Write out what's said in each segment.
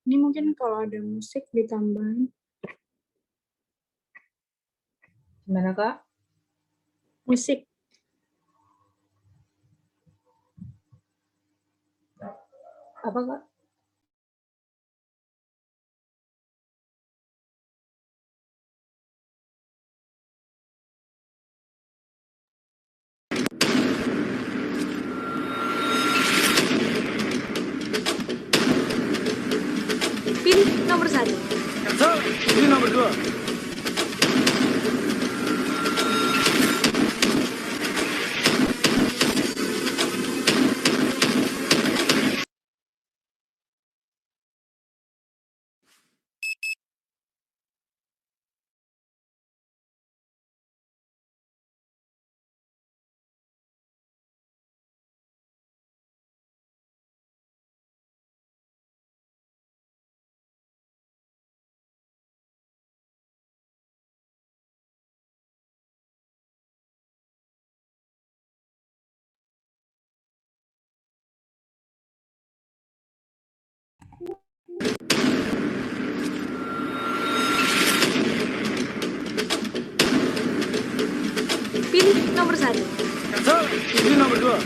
Ini mungkin kalau ada musik ditambahin. Gimana, Kak? Musik. Apa, Kak? Pilih nomor 1. Pilih nomor 2. Pilih nomor 1. Pilih nomor 2.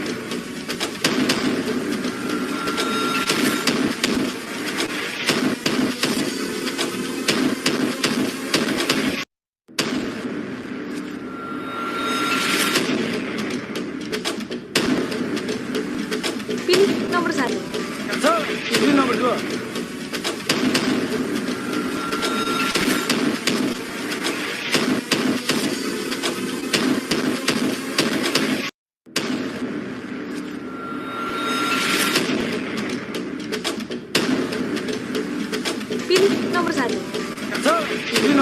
Pilih nomor 1. Pilih nomor 2. Pilih nomor 1. Pilih nomor 2.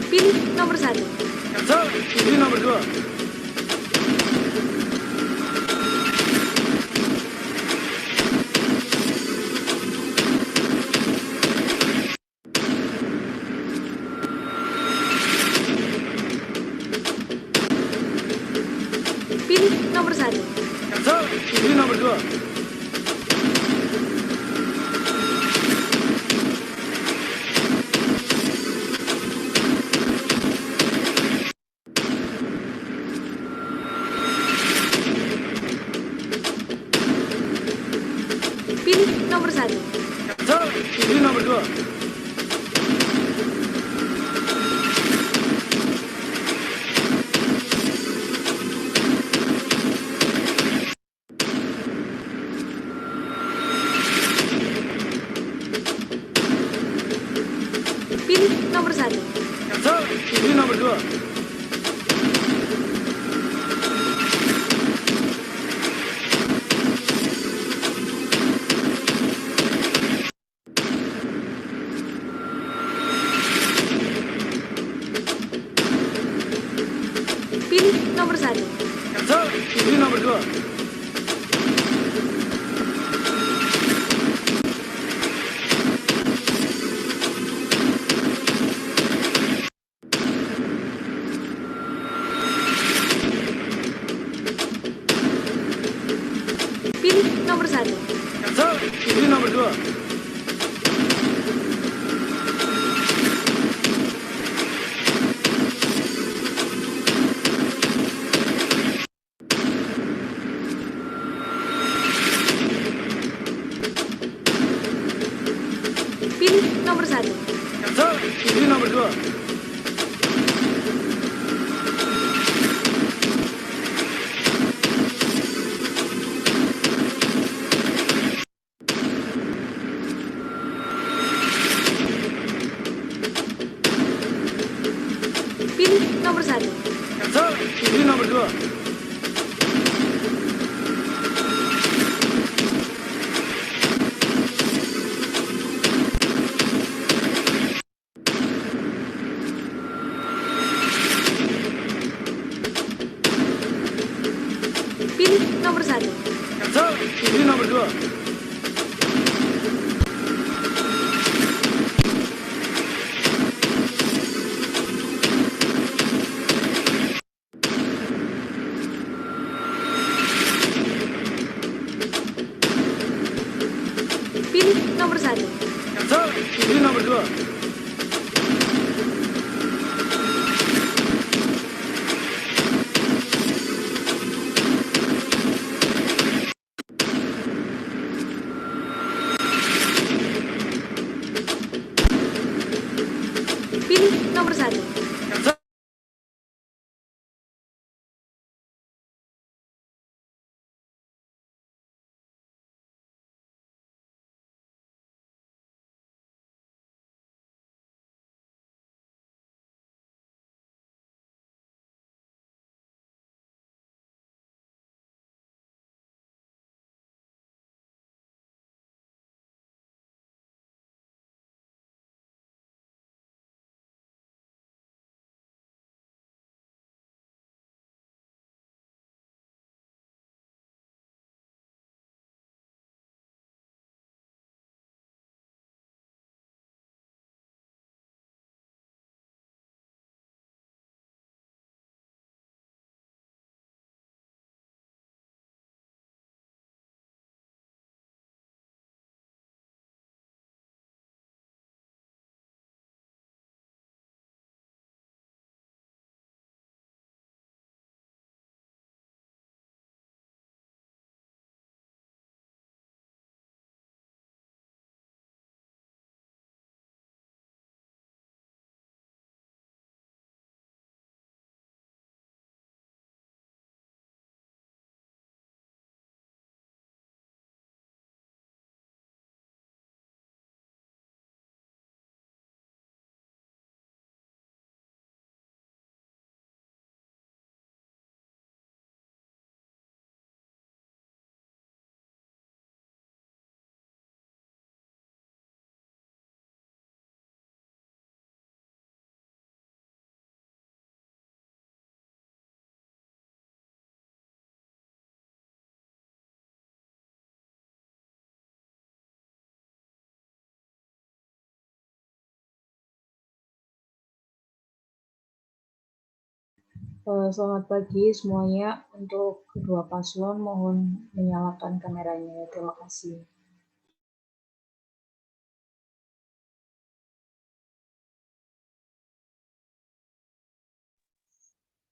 Pilih nomor 1. Pilih nomor 2. Pilih nomor 1. Pilih nomor 2. Pilih nomor 1. Pilih nomor 2. Pilih nomor 1. Pilih nomor 2. Pilih nomor 1. Pilih nomor 2. Pilih nomor 1. Pilih nomor 2. Pilih nomor 1. Pilih nomor 2. Pilih nomor 1. Pilih nomor 2. Pilih nomor 1. Pilih nomor 2. Pilih nomor 1. Cancel. Pilih nomor 2. Pilih nomor 1. Cancel. Selamat pagi semuanya. Untuk kedua paslon mohon menyalakan kameranya. Terima kasih.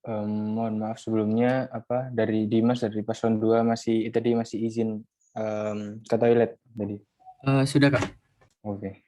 Mohon maaf sebelumnya dari Dimas dari paslon 2 masih izin ke toilet tadi. Sudah, Kak. Oke.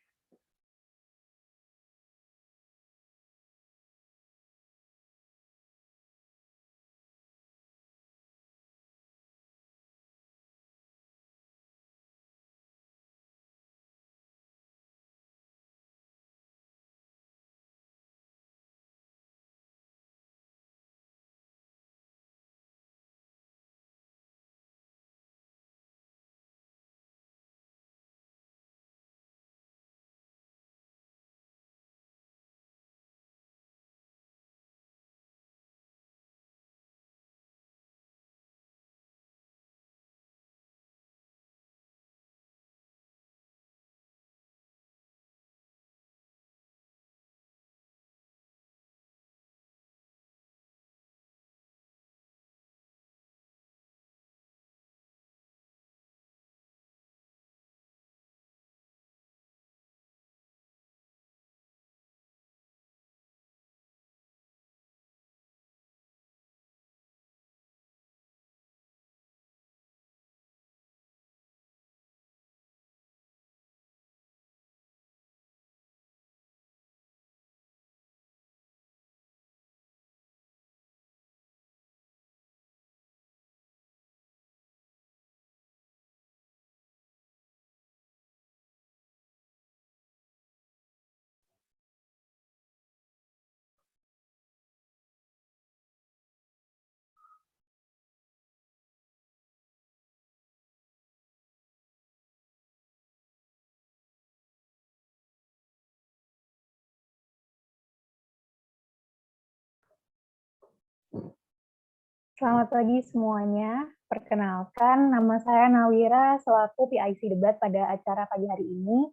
Selamat pagi semuanya. Perkenalkan, nama saya Nawira selaku PIC debat pada acara pagi hari ini.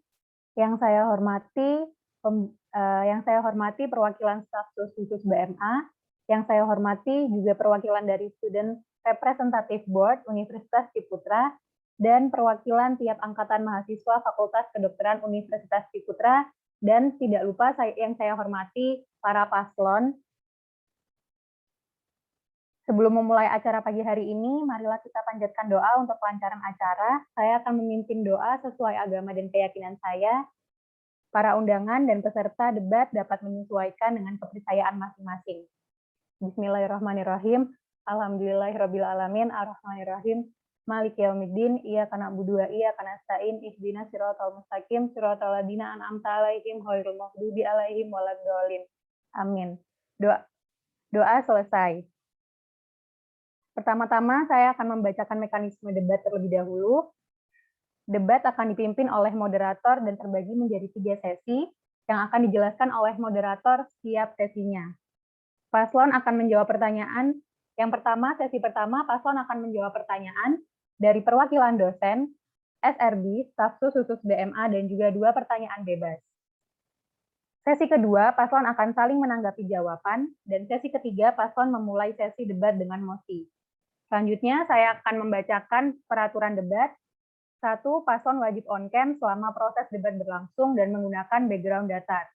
Yang saya hormati perwakilan staf khusus BMA, yang saya hormati juga perwakilan dari Student Representative Board Universitas Ciputra, dan perwakilan tiap angkatan mahasiswa Fakultas Kedokteran Universitas Ciputra, dan tidak lupa yang saya hormati para paslon. Sebelum memulai acara pagi hari ini, marilah kita panjatkan doa untuk kelancaran acara. Saya akan memimpin doa sesuai agama dan keyakinan saya. Para undangan dan peserta debat dapat menyesuaikan dengan kepercayaan masing-masing. Bismillahirrahmanirrahim. Alhamdulillahirrabbilalamin. Ar-Rahmanirrahim. Maliki yaumiddin. Iyyaka na'budu wa iyyaka nasta'in. Ihdinas siratal mustaqim. Siratal ladzina an'amta 'alaihim ghairil maghdubi 'alaihim waladdallin. Amin. Doa selesai. Pertama-tama, saya akan membacakan mekanisme debat terlebih dahulu. Debat akan dipimpin oleh moderator dan terbagi menjadi 3 sesi yang akan dijelaskan oleh moderator setiap sesinya. Paslon akan menjawab pertanyaan. Yang pertama, sesi pertama, paslon akan menjawab pertanyaan dari perwakilan dosen, SRB, staf khusus BMA, dan juga 2 pertanyaan bebas. Sesi kedua, paslon akan saling menanggapi jawaban, dan sesi ketiga, paslon memulai sesi debat dengan mosi. Selanjutnya, saya akan membacakan peraturan debat. 1. Paslon wajib on-cam selama proses debat berlangsung dan menggunakan background datar.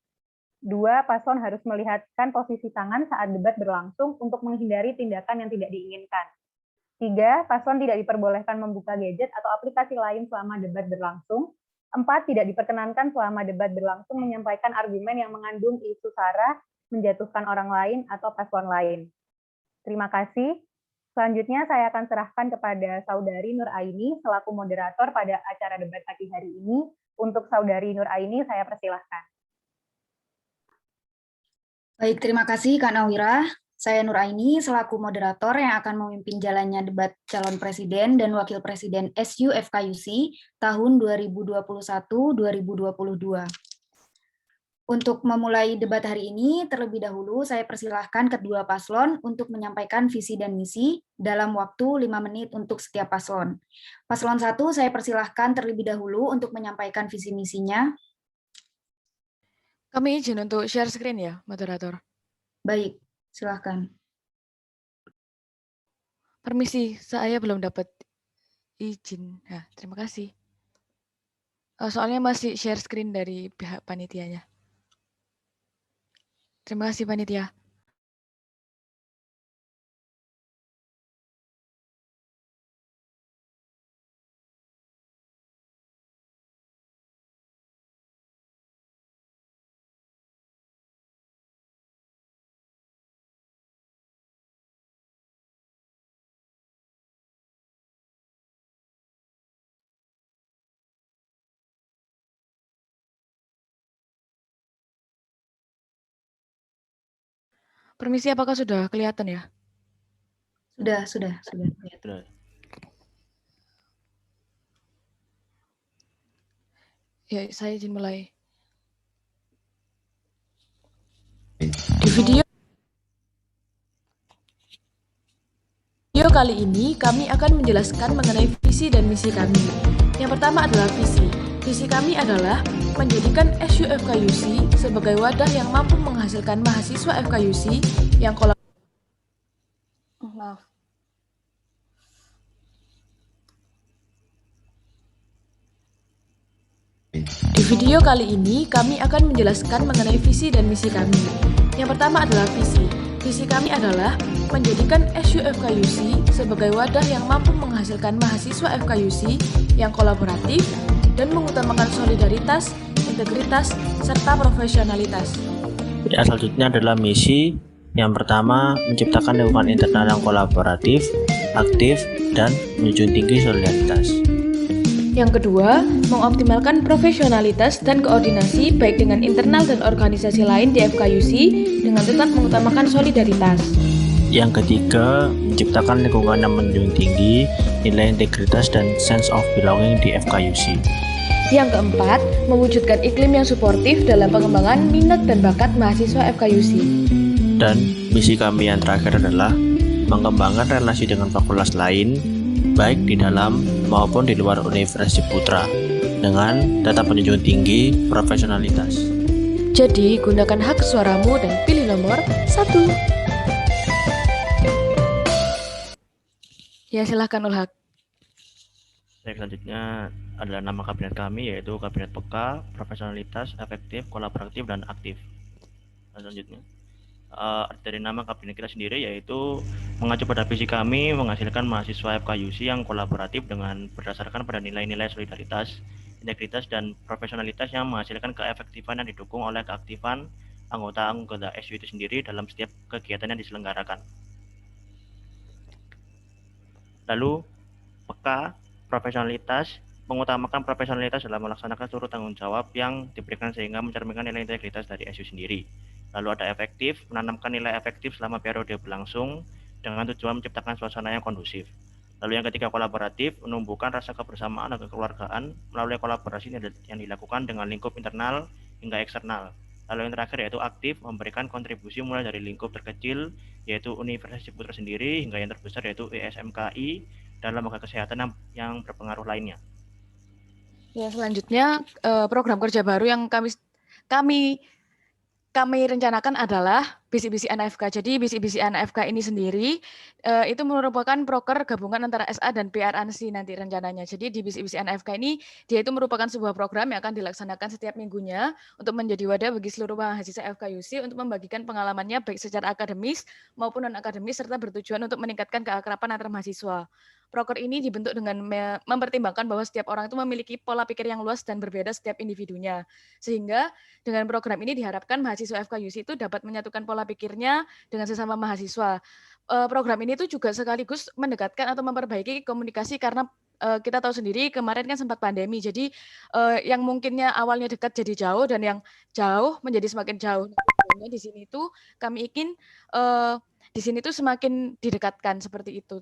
2. Paslon harus melihatkan posisi tangan saat debat berlangsung untuk menghindari tindakan yang tidak diinginkan. 3. Paslon tidak diperbolehkan membuka gadget atau aplikasi lain selama debat berlangsung. 4. Tidak diperkenankan selama debat berlangsung menyampaikan argumen yang mengandung isu sara, menjatuhkan orang lain atau paslon lain. Terima kasih. Selanjutnya saya akan serahkan kepada Saudari Nur Aini selaku moderator pada acara debat pagi hari ini. Untuk Saudari Nur Aini, saya persilahkan. Baik, terima kasih Kak Nawira. Saya Nur Aini selaku moderator yang akan memimpin jalannya debat calon presiden dan wakil presiden SU FKUC tahun 2021-2022. Untuk memulai debat hari ini, terlebih dahulu saya persilahkan kedua paslon untuk menyampaikan visi dan misi dalam waktu 5 menit untuk setiap paslon. Paslon 1, saya persilahkan terlebih dahulu untuk menyampaikan visi misinya. Kami izin untuk share screen ya, moderator. Baik, silahkan. Permisi, saya belum dapat izin. Nah, terima kasih. Soalnya masih share screen dari pihak panitianya. Terima kasih, panitia. Permisi, apakah sudah kelihatan ya? Sudah. Ya, saya izin mulai. Di video kali ini, kami akan menjelaskan mengenai visi dan misi kami. Yang pertama adalah visi. Visi kami adalah menjadikan SU FKUC sebagai wadah yang mampu menghasilkan mahasiswa FKUC yang Di video kali ini, kami akan menjelaskan mengenai visi dan misi kami. Yang pertama adalah visi. Visi kami adalah menjadikan SU FKUC sebagai wadah yang mampu menghasilkan mahasiswa FKUC yang kolaboratif dan mengutamakan solidaritas, integritas, serta profesionalitas. Ya, selanjutnya adalah misi. Yang pertama, menciptakan lingkungan internal yang kolaboratif, aktif, dan menjunjung tinggi solidaritas. Yang kedua, mengoptimalkan profesionalitas dan koordinasi baik dengan internal dan organisasi lain di FKUC dengan tetap mengutamakan solidaritas. Yang ketiga, menciptakan lingkungan yang menjunjung tinggi nilai integritas dan sense of belonging di FKUC. Yang keempat, mewujudkan iklim yang suportif dalam pengembangan minat dan bakat mahasiswa FKUC. Dan misi kami yang terakhir adalah mengembangkan relasi dengan fakultas lain, baik di dalam maupun di luar Universitas Ciputra, dengan tetap menjunjung tinggi profesionalitas. Jadi, gunakan hak suaramu dan pilih nomor 1. Ya, silahkan Ulhak. Slide selanjutnya adalah nama kabinet kami, yaitu Kabinet Peka, Profesionalitas, Efektif, Kolaboratif, dan Aktif. Selanjutnya, dari nama kabinet kita sendiri, yaitu mengacu pada visi kami menghasilkan mahasiswa FKUC yang kolaboratif dengan berdasarkan pada nilai-nilai solidaritas, integritas, dan profesionalitas yang menghasilkan keefektifan yang didukung oleh keaktifan anggota-anggota SU itu sendiri dalam setiap kegiatan yang diselenggarakan. Lalu, peka, profesionalitas, mengutamakan profesionalitas dalam melaksanakan seluruh tanggung jawab yang diberikan sehingga mencerminkan nilai integritas dari SU sendiri. Lalu ada efektif, menanamkan nilai efektif selama periode berlangsung dengan tujuan menciptakan suasana yang kondusif. Lalu yang ketiga, kolaboratif, menumbuhkan rasa kebersamaan dan kekeluargaan melalui kolaborasi yang dilakukan dengan lingkup internal hingga eksternal. Lalu yang terakhir yaitu aktif, memberikan kontribusi mulai dari lingkup terkecil yaitu Universitas Ciputra sendiri hingga yang terbesar yaitu ISMKI dan lembaga kesehatan yang berpengaruh lainnya. Ya, selanjutnya program kerja baru yang kami rencanakan adalah bisik-bisik NFK. Jadi bisik-bisik NFK ini sendiri itu merupakan proker gabungan antara SA dan PRANSI nanti rencananya. Jadi di bisik-bisik NFK ini dia itu merupakan sebuah program yang akan dilaksanakan setiap minggunya untuk menjadi wadah bagi seluruh mahasiswa FKUC untuk membagikan pengalamannya baik secara akademis maupun non-akademis serta bertujuan untuk meningkatkan keakraban antar mahasiswa. Proker ini dibentuk dengan mempertimbangkan bahwa setiap orang itu memiliki pola pikir yang luas dan berbeda setiap individunya. Sehingga dengan program ini diharapkan mahasiswa FKUC itu dapat menyatukan pola pikirnya dengan sesama mahasiswa. Program ini tuh juga sekaligus mendekatkan atau memperbaiki komunikasi karena kita tahu sendiri kemarin kan sempat pandemi. Jadi yang mungkinnya awalnya dekat jadi jauh dan yang jauh menjadi semakin jauh. Nah, di sini tuh kami ingin di sini tuh semakin didekatkan seperti itu.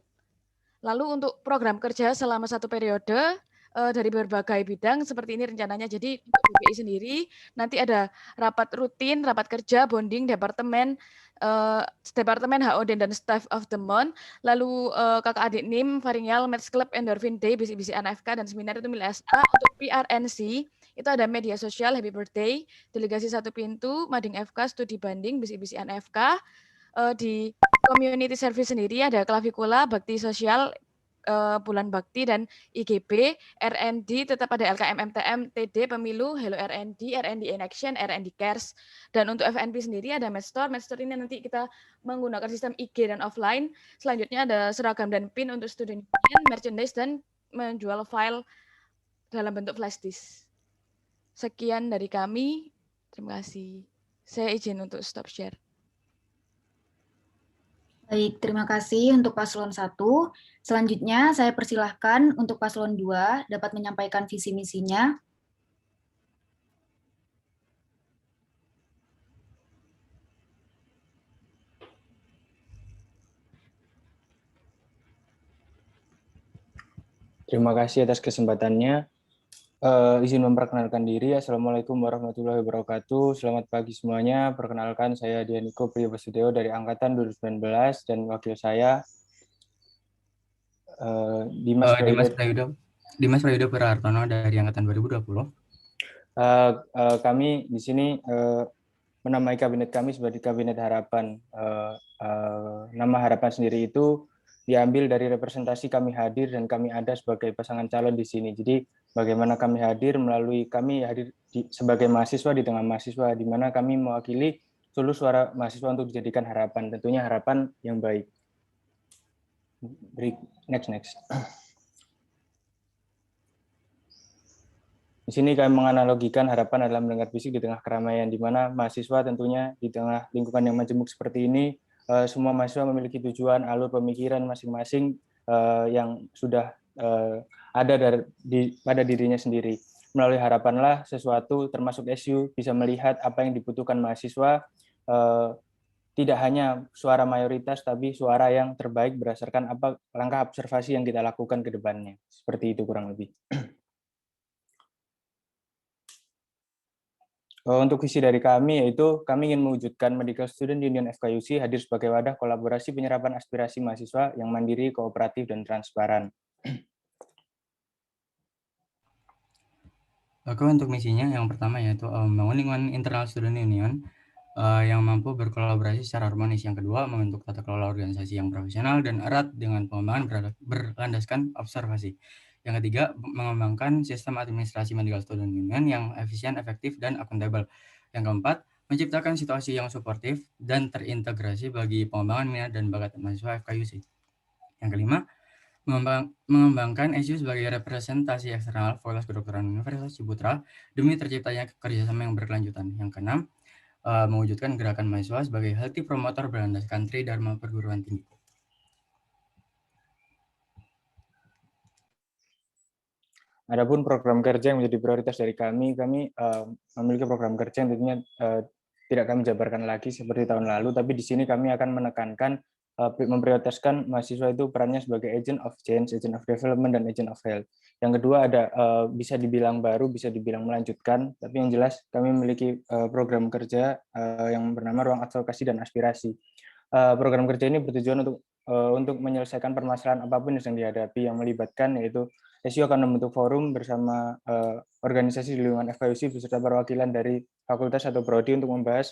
Lalu untuk program kerja selama satu periode dari berbagai bidang seperti ini rencananya. Jadi untuk BPI sendiri nanti ada rapat rutin, rapat kerja, bonding, departemen HOD dan Staff of the Month, lalu kakak adik NIM, Varingial, Maths Club, Endorphin Day, bisik-bisik NFK, dan seminar itu milik SA. Untuk PRNC, itu ada media sosial, Happy Birthday, delegasi satu pintu, Mading FK, studi banding, bisik-bisik NFK. Di community service sendiri ada Klavikula, Bakti Sosial, Bulan Bakti, dan IGB, RND tetap ada LKM MTM, TD, Pemilu, Hello RND, RND in Action, RND Cares. Dan untuk FNP sendiri ada Medstore. Medstore ini nanti kita menggunakan sistem IG dan offline. Selanjutnya ada seragam dan pin untuk student union, merchandise, dan menjual file dalam bentuk flash disk. Sekian dari kami. Terima kasih. Saya izin untuk stop share. Baik, terima kasih untuk Paslon 1. Selanjutnya saya persilahkan untuk Paslon 2 dapat menyampaikan visi misinya. Terima kasih atas kesempatannya. Izin memperkenalkan diri. Assalamualaikum warahmatullahi wabarakatuh. Selamat pagi semuanya. Perkenalkan, saya Dianiko Priyobasudeo dari Angkatan 2019 dan wakil saya Dimas Prayuda Purhartono dari Angkatan 2020. Kami di sini menamai kabinet kami sebagai Kabinet Harapan. Nama Harapan sendiri itu diambil dari representasi kami hadir dan kami ada sebagai pasangan calon di sini. Jadi bagaimana kami hadir melalui kami hadir sebagai mahasiswa di tengah mahasiswa, di mana kami mewakili seluruh suara mahasiswa untuk dijadikan harapan, tentunya harapan yang baik. Next. Di sini kami menganalogikan harapan adalah mendengar bisik di tengah keramaian, di mana mahasiswa tentunya di tengah lingkungan yang majemuk seperti ini, semua mahasiswa memiliki tujuan, alur pemikiran masing-masing yang sudah ada pada dirinya sendiri. Melalui harapanlah sesuatu termasuk SU bisa melihat apa yang dibutuhkan mahasiswa, tidak hanya suara mayoritas tapi suara yang terbaik berdasarkan apa langkah observasi yang kita lakukan ke depannya. Seperti itu kurang lebih. Untuk visi dari kami yaitu kami ingin mewujudkan Medical Student Union FKUC hadir sebagai wadah kolaborasi penyerapan aspirasi mahasiswa yang mandiri, kooperatif, dan transparan. Oke, untuk misinya yang pertama yaitu membangun lingkungan internal student union yang mampu berkolaborasi secara harmonis. Yang kedua, membentuk tata kelola organisasi yang profesional dan erat dengan pengembangan berlandaskan observasi. Yang ketiga, mengembangkan sistem administrasi medical student union yang efisien, efektif, dan akuntabel. Yang keempat, menciptakan situasi yang suportif dan terintegrasi bagi pengembangan minat dan bakat mahasiswa FKUC. Yang kelima, mengembangkan SU sebagai representasi eksternal Fakultas Kedokteran Universitas Ciputra demi terciptanya kerjasama yang berkelanjutan. Yang keenam, mewujudkan gerakan mahasiswa sebagai healthy promotor berlandaskan Tridharma perguruan tinggi. Adapun program kerja yang menjadi prioritas dari kami memiliki program kerja yang tentunya tidak kami jabarkan lagi seperti tahun lalu, tapi di sini kami akan menekankan memprioritaskan mahasiswa itu perannya sebagai agent of change, agent of development, dan agent of health. Yang kedua ada bisa dibilang baru, bisa dibilang melanjutkan, tapi yang jelas kami memiliki program kerja yang bernama Ruang Advokasi dan Aspirasi. Program kerja ini bertujuan untuk menyelesaikan permasalahan apapun yang sedang dihadapi yang melibatkan, yaitu SU akan membentuk forum bersama organisasi di lingkungan FKUC beserta perwakilan dari fakultas atau prodi untuk membahas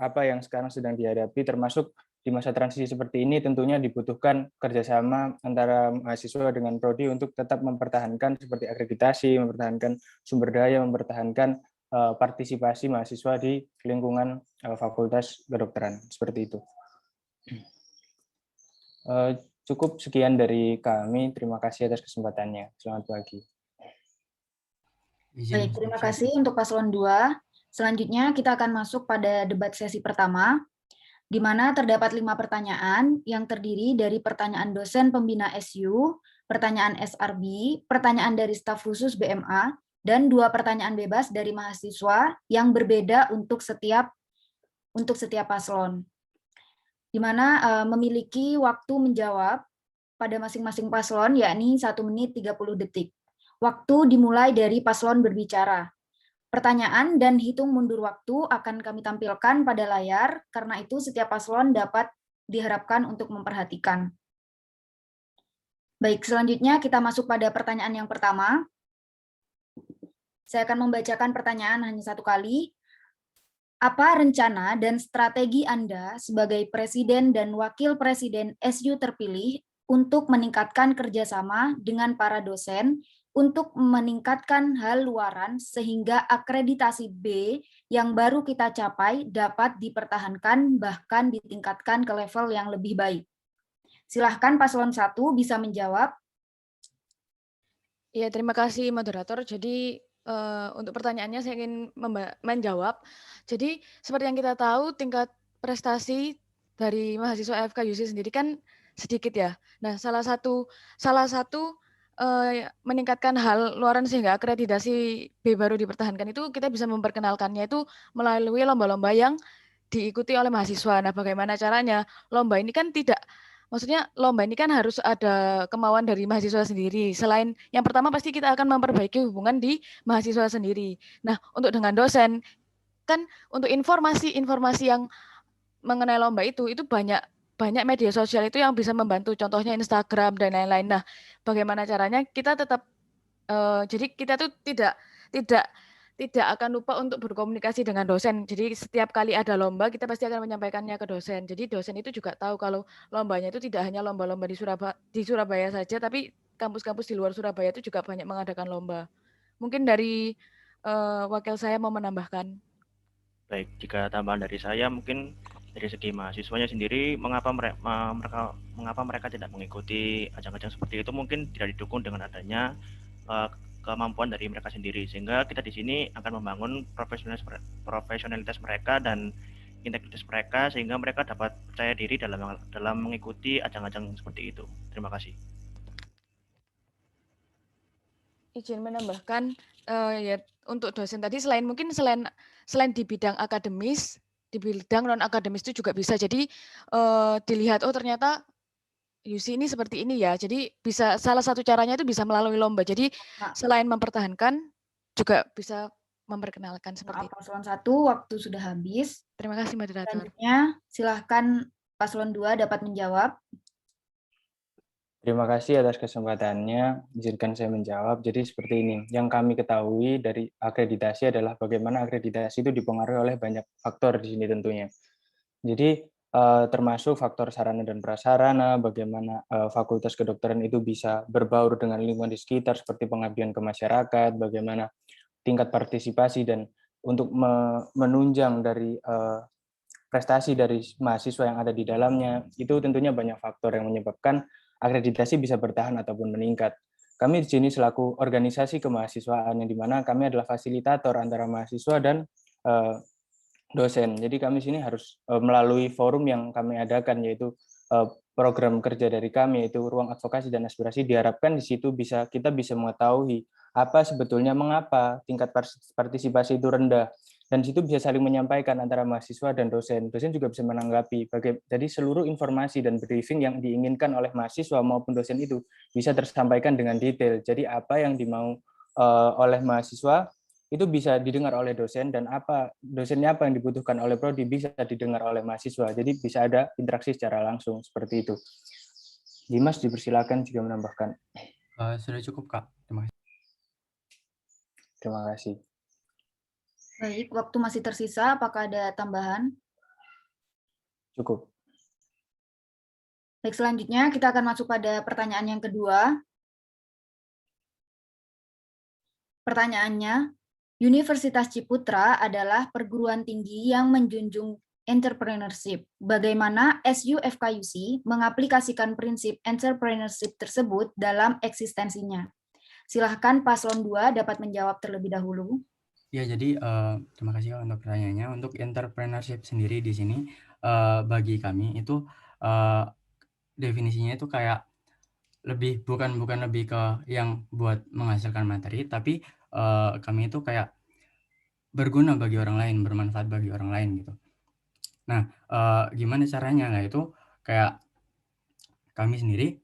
apa yang sekarang sedang dihadapi, termasuk di masa transisi seperti ini tentunya dibutuhkan kerjasama antara mahasiswa dengan prodi untuk tetap mempertahankan seperti akreditasi, mempertahankan sumber daya, mempertahankan partisipasi mahasiswa di lingkungan fakultas kedokteran, seperti itu. Cukup sekian dari kami. Terima kasih atas kesempatannya. Selamat pagi. Baik, terima kasih untuk paslon 2. Selanjutnya kita akan masuk pada debat sesi pertama, di mana terdapat 5 pertanyaan yang terdiri dari pertanyaan dosen pembina SU, pertanyaan SRB, pertanyaan dari staf khusus BMA, dan 2 pertanyaan bebas dari mahasiswa yang berbeda untuk setiap paslon, di mana memiliki waktu menjawab pada masing-masing paslon, yakni 1 menit 30 detik. Waktu dimulai dari paslon berbicara. Pertanyaan dan hitung mundur waktu akan kami tampilkan pada layar, karena itu setiap paslon dapat diharapkan untuk memperhatikan. Baik, selanjutnya kita masuk pada pertanyaan yang pertama. Saya akan membacakan pertanyaan hanya 1 kali. Apa rencana dan strategi Anda sebagai Presiden dan Wakil Presiden SU terpilih untuk meningkatkan kerjasama dengan para dosen untuk meningkatkan hal luaran sehingga akreditasi B yang baru kita capai dapat dipertahankan bahkan ditingkatkan ke level yang lebih baik? Silahkan paslon 1 bisa menjawab. Ya, terima kasih moderator. Jadi untuk pertanyaannya saya ingin menjawab. Jadi seperti yang kita tahu tingkat prestasi dari mahasiswa FKUC sendiri kan sedikit ya. Nah, salah satu meningkatkan hal luaran sehingga akreditasi B baru dipertahankan itu kita bisa memperkenalkannya itu melalui lomba-lomba yang diikuti oleh mahasiswa. Nah, bagaimana caranya? Lomba ini kan maksudnya lomba ini kan harus ada kemauan dari mahasiswa sendiri. Selain yang pertama pasti kita akan memperbaiki hubungan di mahasiswa sendiri. Nah, untuk dengan dosen kan untuk informasi yang mengenai lomba itu banyak media sosial itu yang bisa membantu, contohnya Instagram dan lain-lain. Nah, bagaimana caranya kita tetap jadi kita tuh tidak akan lupa untuk berkomunikasi dengan dosen. Jadi setiap kali ada lomba kita pasti akan menyampaikannya ke dosen. Jadi dosen itu juga tahu kalau lombanya itu tidak hanya lomba-lomba di Surabaya saja, tapi kampus-kampus di luar Surabaya itu juga banyak mengadakan lomba. Mungkin dari wakil saya mau menambahkan. Baik, jika tambahan dari saya mungkin dari segi mahasiswanya sendiri, mengapa mereka tidak mengikuti ajang-ajang seperti itu, mungkin tidak didukung dengan adanya kemampuan dari mereka sendiri, sehingga kita di sini akan membangun profesionalitas mereka dan integritas mereka, sehingga mereka dapat percaya diri dalam mengikuti ajang-ajang seperti itu. Terima kasih. Izin menambahkan ya untuk dosen tadi selain di bidang akademis, di bidang non akademis itu juga bisa. Jadi dilihat ternyata UC ini seperti ini ya. Jadi bisa salah satu caranya itu bisa melalui lomba. Jadi selain mempertahankan juga bisa memperkenalkan seperti itu. Paslon 1 waktu sudah habis. Terima kasih moderator. Selanjutnya silahkan paslon 2 dapat menjawab. Terima kasih atas kesempatannya. Izinkan saya menjawab. Jadi seperti ini, yang kami ketahui dari akreditasi adalah bagaimana akreditasi itu dipengaruhi oleh banyak faktor di sini tentunya. Jadi termasuk faktor sarana dan prasarana, bagaimana fakultas kedokteran itu bisa berbaur dengan lingkungan di sekitar seperti pengabdian ke masyarakat, bagaimana tingkat partisipasi dan untuk menunjang dari prestasi dari mahasiswa yang ada di dalamnya. Itu tentunya banyak faktor yang menyebabkan akreditasi bisa bertahan ataupun meningkat. Kami di sini selaku organisasi kemahasiswaan yang di mana kami adalah fasilitator antara mahasiswa dan dosen. Jadi kami sini harus melalui forum yang kami adakan, yaitu program kerja dari kami, yaitu ruang advokasi dan aspirasi. Diharapkan di situ kita bisa mengetahui apa sebetulnya mengapa tingkat partisipasi itu rendah. Dan di situ bisa saling menyampaikan antara mahasiswa dan dosen. Dosen juga bisa menanggapi. Jadi seluruh informasi dan briefing yang diinginkan oleh mahasiswa maupun dosen itu bisa tersampaikan dengan detail. Jadi apa yang dimau oleh mahasiswa itu bisa didengar oleh dosen, dan dosennya apa yang dibutuhkan oleh prodi bisa didengar oleh mahasiswa. Jadi bisa ada interaksi secara langsung seperti itu. Dimas dipersilakan jika menambahkan. Sudah cukup, Kak. Terima kasih. Terima kasih. Baik, waktu masih tersisa. Apakah ada tambahan? Cukup. Baik, selanjutnya kita akan masuk pada pertanyaan yang kedua. Pertanyaannya, Universitas Ciputra adalah perguruan tinggi yang menjunjung entrepreneurship. Bagaimana SUFKUC mengaplikasikan prinsip entrepreneurship tersebut dalam eksistensinya? Silahkan Paslon 2 dapat menjawab terlebih dahulu. Ya, jadi terima kasih untuk pertanyaannya. Untuk entrepreneurship sendiri di sini bagi kami itu definisinya itu kayak bukan lebih ke yang buat menghasilkan materi, tapi kami itu kayak berguna bagi orang lain, bermanfaat bagi orang lain gitu. Nah, gimana caranya? Nah, itu kayak kami sendiri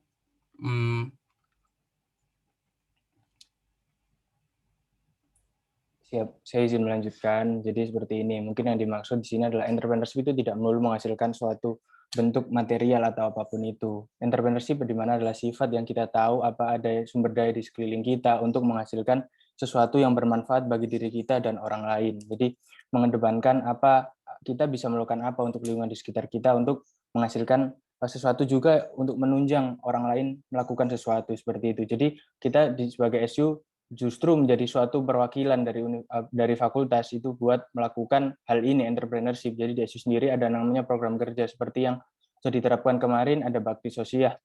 Siap, saya izin melanjutkan. Jadi seperti ini, mungkin yang dimaksud di sini adalah entrepreneurship itu tidak melulu menghasilkan suatu bentuk material atau apapun itu. Entrepreneurship di mana adalah sifat yang kita tahu apa ada sumber daya di sekeliling kita untuk menghasilkan sesuatu yang bermanfaat bagi diri kita dan orang lain. Jadi mengedepankan apa kita bisa melakukan apa untuk lingkungan di sekitar kita untuk menghasilkan sesuatu juga untuk menunjang orang lain melakukan sesuatu seperti itu. Jadi kita sebagai SU justru menjadi suatu perwakilan dari fakultas itu buat melakukan hal ini, entrepreneurship. Jadi di SU sendiri ada namanya program kerja seperti yang sudah diterapkan kemarin, ada bakti sosial,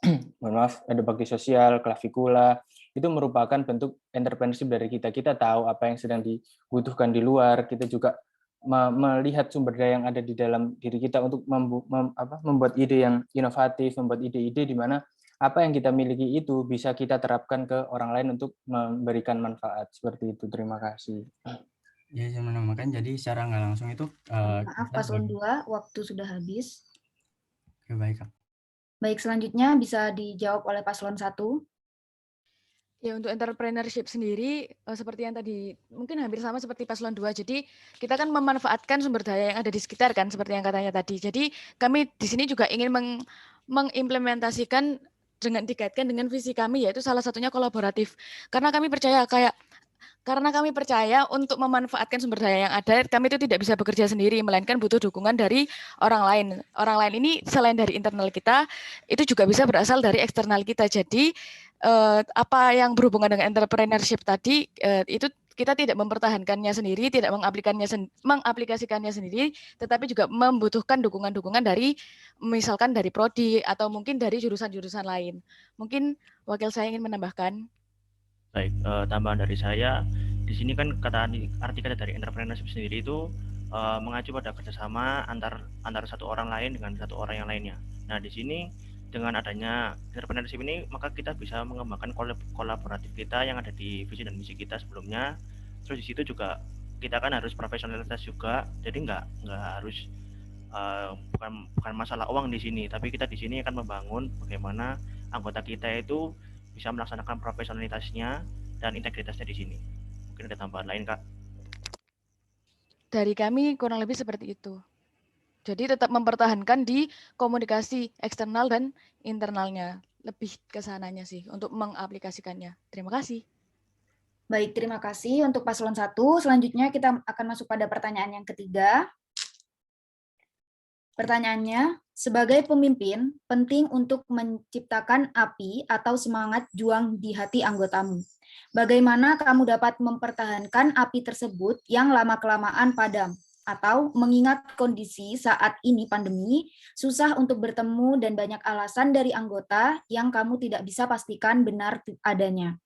ada bakti sosial, klavikula, itu merupakan bentuk entrepreneurship dari kita. Kita tahu apa yang sedang dibutuhkan di luar, kita juga melihat sumber daya yang ada di dalam diri kita untuk membuat ide yang inovatif, membuat ide-ide di mana apa yang kita miliki itu bisa kita terapkan ke orang lain untuk memberikan manfaat. Seperti itu. Terima kasih. Ya, saya menambahkan, jadi secara nggak langsung itu maaf, Paslon 2, waktu sudah habis. Oke, baik, Kak. Baik, selanjutnya bisa dijawab oleh Paslon 1. Ya, untuk entrepreneurship sendiri seperti yang tadi mungkin hampir sama seperti Paslon 2. Jadi kita kan memanfaatkan sumber daya yang ada di sekitar kan, seperti yang katanya tadi. Jadi kami di sini juga ingin mengimplementasikan dikaitkan dengan visi kami, yaitu salah satunya kolaboratif. Karena kami percaya untuk memanfaatkan sumber daya yang ada, kami itu tidak bisa bekerja sendiri, melainkan butuh dukungan dari orang lain. Orang lain ini selain dari internal kita, itu juga bisa berasal dari eksternal kita. Jadi apa yang berhubungan dengan entrepreneurship tadi, itu kita tidak mempertahankannya sendiri, tidak mengaplikasikannya sendiri, tetapi juga membutuhkan dukungan-dukungan dari misalkan dari prodi atau mungkin dari jurusan-jurusan lain. Mungkin wakil saya ingin menambahkan. Baik, tambahan dari saya, di sini kan arti kata dari entrepreneurship sendiri itu mengacu pada kerjasama antar satu orang lain dengan satu orang yang lainnya. Nah, di sini dengan adanya entrepreneurship ini, maka kita bisa mengembangkan kolaboratif kita yang ada di visi dan misi kita sebelumnya. Terus di situ juga kita kan harus profesionalitas juga, jadi nggak harus bukan masalah uang di sini, tapi kita di sini akan membangun bagaimana anggota kita itu bisa melaksanakan profesionalitasnya dan integritasnya di sini. Mungkin ada tambahan lain, Kak? Dari kami kurang lebih seperti itu. Jadi tetap mempertahankan di komunikasi eksternal dan internalnya. Lebih ke sananya sih untuk mengaplikasikannya. Terima kasih. Baik, terima kasih untuk Paslon 1. Selanjutnya kita akan masuk pada pertanyaan yang ketiga. Pertanyaannya, sebagai pemimpin, penting untuk menciptakan api atau semangat juang di hati anggotamu. Bagaimana kamu dapat mempertahankan api tersebut yang lama-kelamaan padam? Atau mengingat kondisi saat ini pandemi, susah untuk bertemu dan banyak alasan dari anggota yang kamu tidak bisa pastikan benar adanya.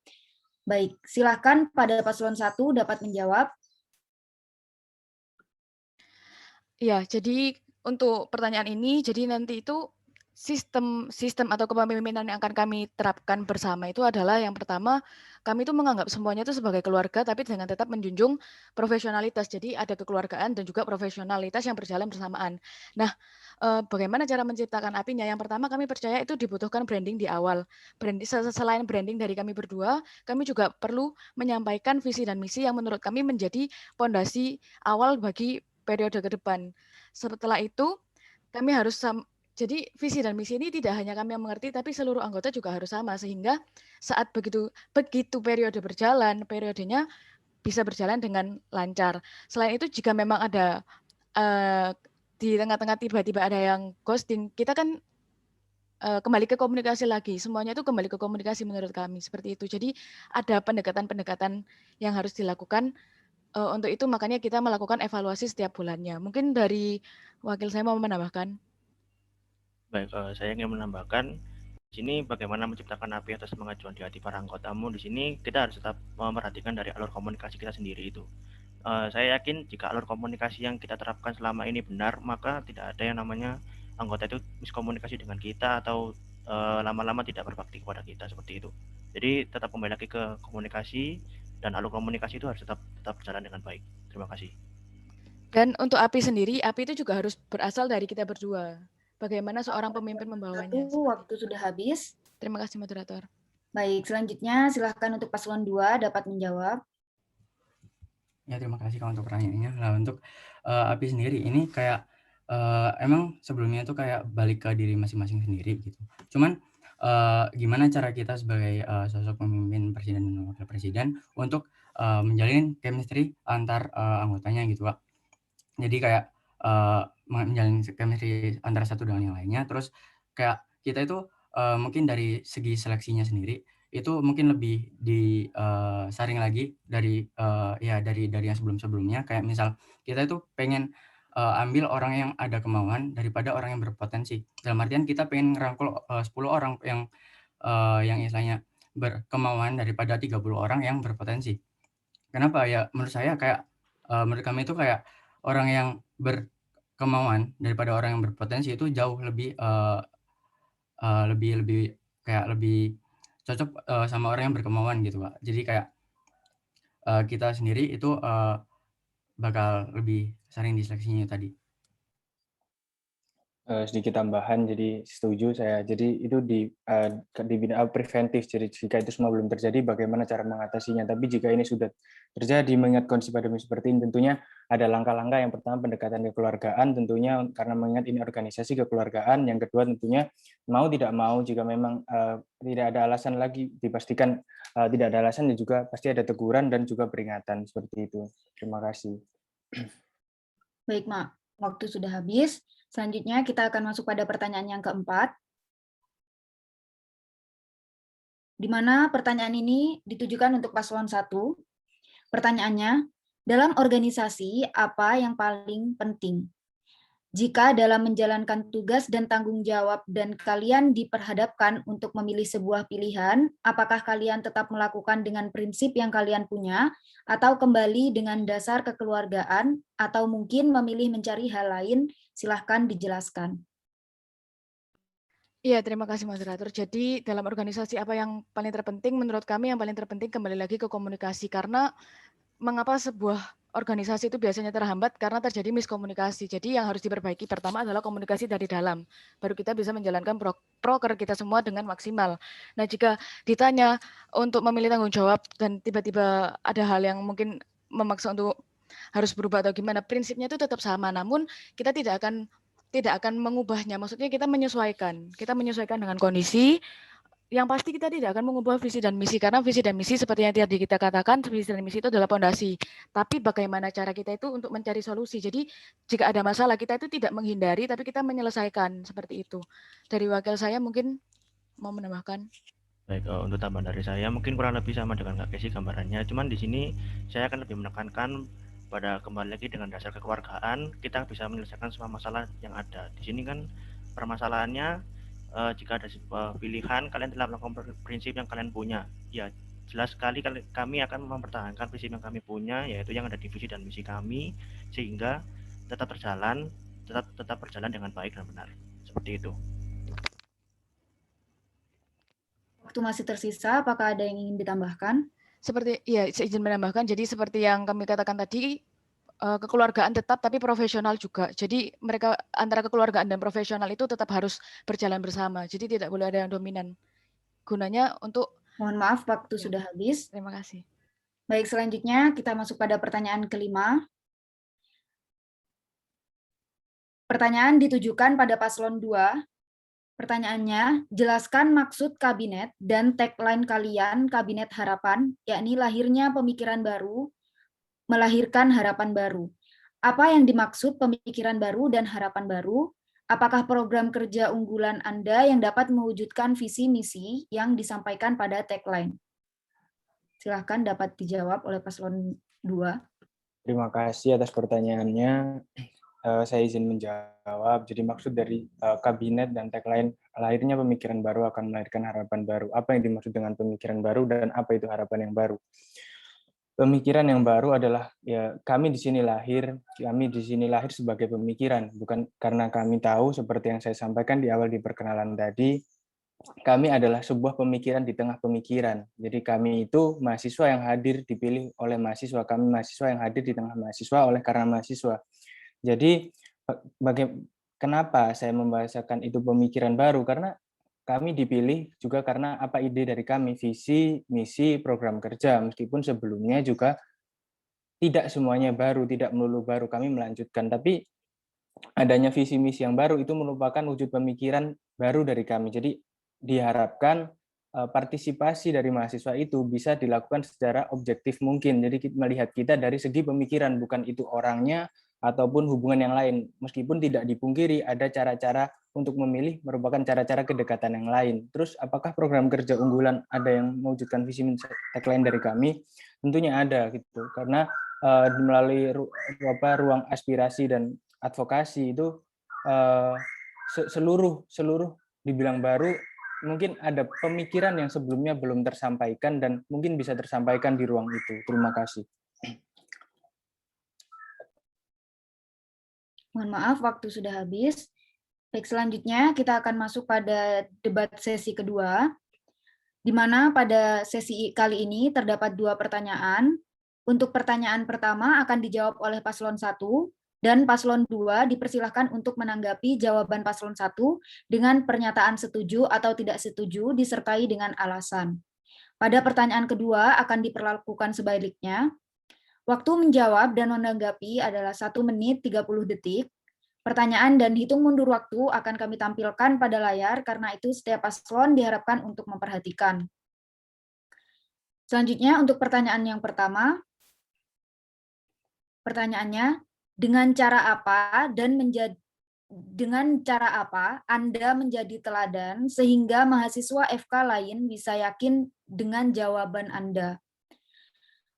Baik, silakan pada paslon 1 dapat menjawab. Ya, jadi untuk pertanyaan ini, jadi nanti itu sistem atau kepemimpinan yang akan kami terapkan bersama itu adalah yang pertama, kami itu menganggap semuanya itu sebagai keluarga, tapi dengan tetap menjunjung profesionalitas. Jadi ada kekeluargaan dan juga profesionalitas yang berjalan bersamaan. Nah, bagaimana cara menciptakan apinya? Yang pertama kami percaya itu dibutuhkan branding di awal. Selain branding dari kami berdua, kami juga perlu menyampaikan visi dan misi yang menurut kami menjadi pondasi awal bagi periode ke depan. Setelah itu, kami harus jadi visi dan misi ini tidak hanya kami yang mengerti, tapi seluruh anggota juga harus sama, sehingga saat begitu periode berjalan, periodenya bisa berjalan dengan lancar. Selain itu, jika memang ada di tengah-tengah tiba-tiba ada yang ghosting, kita kan kembali ke komunikasi lagi. Semuanya itu kembali ke komunikasi menurut kami, seperti itu. Jadi ada pendekatan-pendekatan yang harus dilakukan. Untuk itu makanya kita melakukan evaluasi setiap bulannya. Mungkin dari wakil saya mau menambahkan. Baik, saya ingin menambahkan di sini bagaimana menciptakan api atau semangat juang di hati para anggotamu. Di sini kita harus tetap memperhatikan dari alur komunikasi kita sendiri itu. Saya yakin jika alur komunikasi yang kita terapkan selama ini benar, maka tidak ada yang namanya anggota itu miskomunikasi dengan kita atau lama-lama tidak berbakti kepada kita seperti itu. Jadi tetap kembali lagi ke komunikasi dan alur komunikasi itu harus tetap berjalan dengan baik. Terima kasih. Dan untuk api sendiri, api itu juga harus berasal dari kita berdua. Bagaimana seorang pemimpin membawanya. Waktu sudah habis. Terima kasih, moderator. Baik, selanjutnya silahkan untuk paslon 2 dapat menjawab. Ya, terima kasih untuk pertanyaannya. Nah, untuk api sendiri ini kayak emang sebelumnya itu kayak balik ke diri masing-masing sendiri gitu. Cuman gimana cara kita sebagai sosok pemimpin presiden dan wakil presiden untuk menjalin chemistry antar anggotanya gitu, Pak. Jadi kayak menjalin chemistry antara satu dengan yang lainnya. Terus kayak kita itu mungkin dari segi seleksinya sendiri itu mungkin lebih disaring lagi dari dari yang sebelum-sebelumnya. Kayak misal kita itu pengen ambil orang yang ada kemauan daripada orang yang berpotensi. Dalam artian kita pengen ngerangkul 10 orang yang istilahnya berkemauan daripada 30 orang yang berpotensi. Kenapa? Ya menurut saya kayak menurut kami itu kayak orang yang berkemauan daripada orang yang berpotensi itu jauh lebih lebih cocok sama orang yang berkemauan gitu, Pak. Jadi kayak kita sendiri itu bakal lebih sering diseleksinya tadi. Sedikit tambahan, jadi setuju saya. Jadi itu di bidang preventif. Jadi jika itu semua belum terjadi, bagaimana cara mengatasinya? Tapi jika ini sudah terjadi, mengingat kondisi pandemi seperti ini, tentunya ada langkah-langkah. Yang pertama pendekatan kekeluargaan, tentunya karena mengingat ini organisasi kekeluargaan. Yang kedua tentunya mau tidak mau, jika memang tidak ada alasan lagi, dipastikan tidak ada alasan, dan juga pasti ada teguran dan juga peringatan seperti itu. Terima kasih. Baik, Mak. Waktu sudah habis. Selanjutnya kita akan masuk pada pertanyaan yang keempat, di mana pertanyaan ini ditujukan untuk paslon 1. Pertanyaannya, dalam organisasi apa yang paling penting? Jika dalam menjalankan tugas dan tanggung jawab dan kalian diperhadapkan untuk memilih sebuah pilihan, apakah kalian tetap melakukan dengan prinsip yang kalian punya, atau kembali dengan dasar kekeluargaan, atau mungkin memilih mencari hal lain? Silahkan dijelaskan. Iya, terima kasih moderator. Jadi dalam organisasi apa yang paling terpenting? Menurut kami yang paling terpenting kembali lagi ke komunikasi. Karena mengapa sebuah organisasi itu biasanya terhambat? Karena terjadi miskomunikasi. Jadi yang harus diperbaiki pertama adalah komunikasi dari dalam. Baru kita bisa menjalankan proker kita semua dengan maksimal. Nah, jika ditanya untuk memilih tanggung jawab dan tiba-tiba ada hal yang mungkin memaksa untuk harus berubah atau gimana, prinsipnya itu tetap sama. Namun kita tidak akan mengubahnya. Maksudnya kita menyesuaikan dengan kondisi. yang pasti kita tidak akan mengubah visi dan misi, karena visi dan misi seperti yang tadi kita katakan, visi dan misi itu adalah pondasi. Tapi bagaimana cara kita itu untuk mencari solusi. Jadi jika ada masalah, kita itu tidak menghindari, tapi kita menyelesaikan, seperti itu. Dari wakil saya mungkin mau menambahkan. Baik, untuk tambahan dari saya mungkin kurang lebih sama dengan Kak Kesi gambarannya. Cuman di sini saya akan lebih menekankan pada kembali lagi dengan dasar kekeluargaan, kita bisa menyelesaikan semua masalah yang ada. Di sini kan permasalahannya jika ada sebuah pilihan, kalian telah melakukan prinsip yang kalian punya. Ya, jelas sekali kami akan mempertahankan prinsip yang kami punya, yaitu yang ada di visi dan misi kami, sehingga tetap berjalan dengan baik dan benar. Seperti itu. Waktu masih tersisa, apakah ada yang ingin ditambahkan? Seperti, ya, saya izin menambahkan, jadi seperti yang kami katakan tadi, kekeluargaan tetap tapi profesional juga. Jadi mereka antara kekeluargaan dan profesional itu tetap harus berjalan bersama. Jadi tidak boleh ada yang dominan. Gunanya untuk... Mohon maaf, waktu sudah habis. Terima kasih. Baik, selanjutnya kita masuk pada pertanyaan kelima. Pertanyaan ditujukan pada paslon 2. Pertanyaannya, jelaskan maksud kabinet dan tagline kalian Kabinet Harapan, yakni lahirnya pemikiran baru, melahirkan harapan baru. Apa yang dimaksud pemikiran baru dan harapan baru? Apakah program kerja unggulan Anda yang dapat mewujudkan visi misi yang disampaikan pada tagline? Silahkan dapat dijawab oleh paslon 2. Terima kasih atas pertanyaannya. Saya izin menjawab. Jadi maksud dari kabinet dan tagline lahirnya pemikiran baru akan melahirkan harapan baru. Apa yang dimaksud dengan pemikiran baru dan apa itu harapan yang baru? Pemikiran yang baru adalah ya kami di sini lahir sebagai pemikiran, bukan karena kami tahu seperti yang saya sampaikan di awal di perkenalan tadi, kami adalah sebuah pemikiran di tengah pemikiran. Jadi kami itu mahasiswa yang hadir dipilih oleh mahasiswa, kami mahasiswa yang hadir di tengah mahasiswa oleh karena mahasiswa. Jadi kenapa saya membahasakan itu pemikiran baru? Karena kami dipilih juga karena apa ide dari kami, visi, misi, program kerja. Meskipun sebelumnya juga tidak semuanya baru, tidak melulu baru, kami melanjutkan. Tapi adanya visi misi yang baru itu merupakan wujud pemikiran baru dari kami. Jadi diharapkan partisipasi dari mahasiswa itu bisa dilakukan secara objektif mungkin. Jadi melihat kita dari segi pemikiran, bukan itu orangnya ataupun hubungan yang lain. Meskipun tidak dipungkiri ada cara-cara untuk memilih merupakan cara-cara kedekatan yang lain. Terus apakah program kerja unggulan ada yang mewujudkan visi tagline dari kami? Tentunya ada gitu. Karena melalui ruang aspirasi dan advokasi itu seluruh dibilang baru, mungkin ada pemikiran yang sebelumnya belum tersampaikan dan mungkin bisa tersampaikan di ruang itu. Terima kasih. Mohon maaf, waktu sudah habis. Baik, selanjutnya kita akan masuk pada debat sesi kedua, di mana pada sesi kali ini terdapat 2 pertanyaan. Untuk pertanyaan pertama akan dijawab oleh paslon 1, dan paslon 2 dipersilahkan untuk menanggapi jawaban paslon 1 dengan pernyataan setuju atau tidak setuju disertai dengan alasan. Pada pertanyaan kedua akan diperlakukan sebaliknya. Waktu menjawab dan menanggapi adalah 1 menit 30 detik. Pertanyaan dan hitung mundur waktu akan kami tampilkan pada layar, karena itu setiap paslon diharapkan untuk memperhatikan. Selanjutnya untuk pertanyaan yang pertama, pertanyaannya, dengan cara apa Anda menjadi teladan sehingga mahasiswa FK lain bisa yakin dengan jawaban Anda?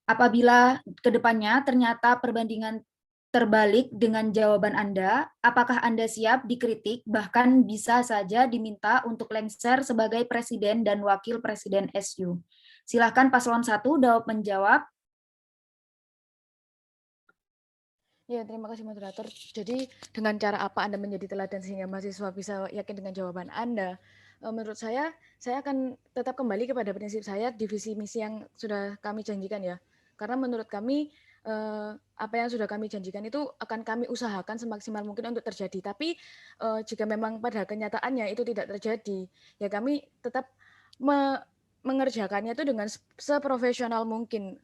Apabila kedepannya ternyata perbandingan terbalik dengan jawaban Anda, apakah Anda siap dikritik, bahkan bisa saja diminta untuk lengser sebagai Presiden dan Wakil Presiden SU? Silakan paslon 1 dapat menjawab. Ya, terima kasih moderator. Jadi dengan cara apa Anda menjadi teladan sehingga mahasiswa bisa yakin dengan jawaban Anda? Menurut saya akan tetap kembali kepada prinsip saya di visi misi yang sudah kami janjikan ya. Karena menurut kami apa yang sudah kami janjikan itu akan kami usahakan semaksimal mungkin untuk terjadi. Tapi jika memang pada kenyataannya itu tidak terjadi, ya kami tetap mengerjakannya itu dengan seprofesional mungkin.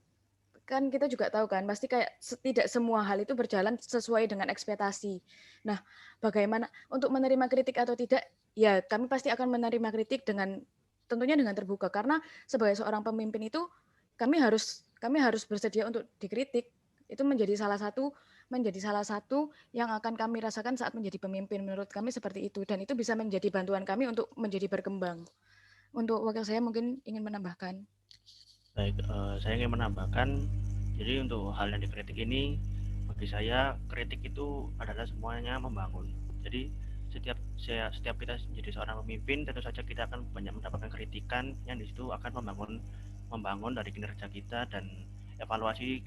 Kan kita juga tahu kan, pasti kayak tidak semua hal itu berjalan sesuai dengan ekspektasi. Nah, bagaimana untuk menerima kritik atau tidak? Ya, kami pasti akan menerima kritik dengan tentunya dengan terbuka, karena sebagai seorang pemimpin itu kami harus bersedia untuk dikritik. Itu menjadi salah satu yang akan kami rasakan saat menjadi pemimpin. Menurut kami seperti itu, dan itu bisa menjadi bantuan kami untuk menjadi berkembang. Untuk wakil saya mungkin ingin menambahkan. Baik, saya ingin menambahkan, jadi untuk hal yang dikritik ini, bagi saya kritik itu adalah semuanya membangun. Jadi setiap kita menjadi seorang pemimpin, tentu saja kita akan banyak mendapatkan kritikan yang di situ akan membangun dari kinerja kita dan evaluasi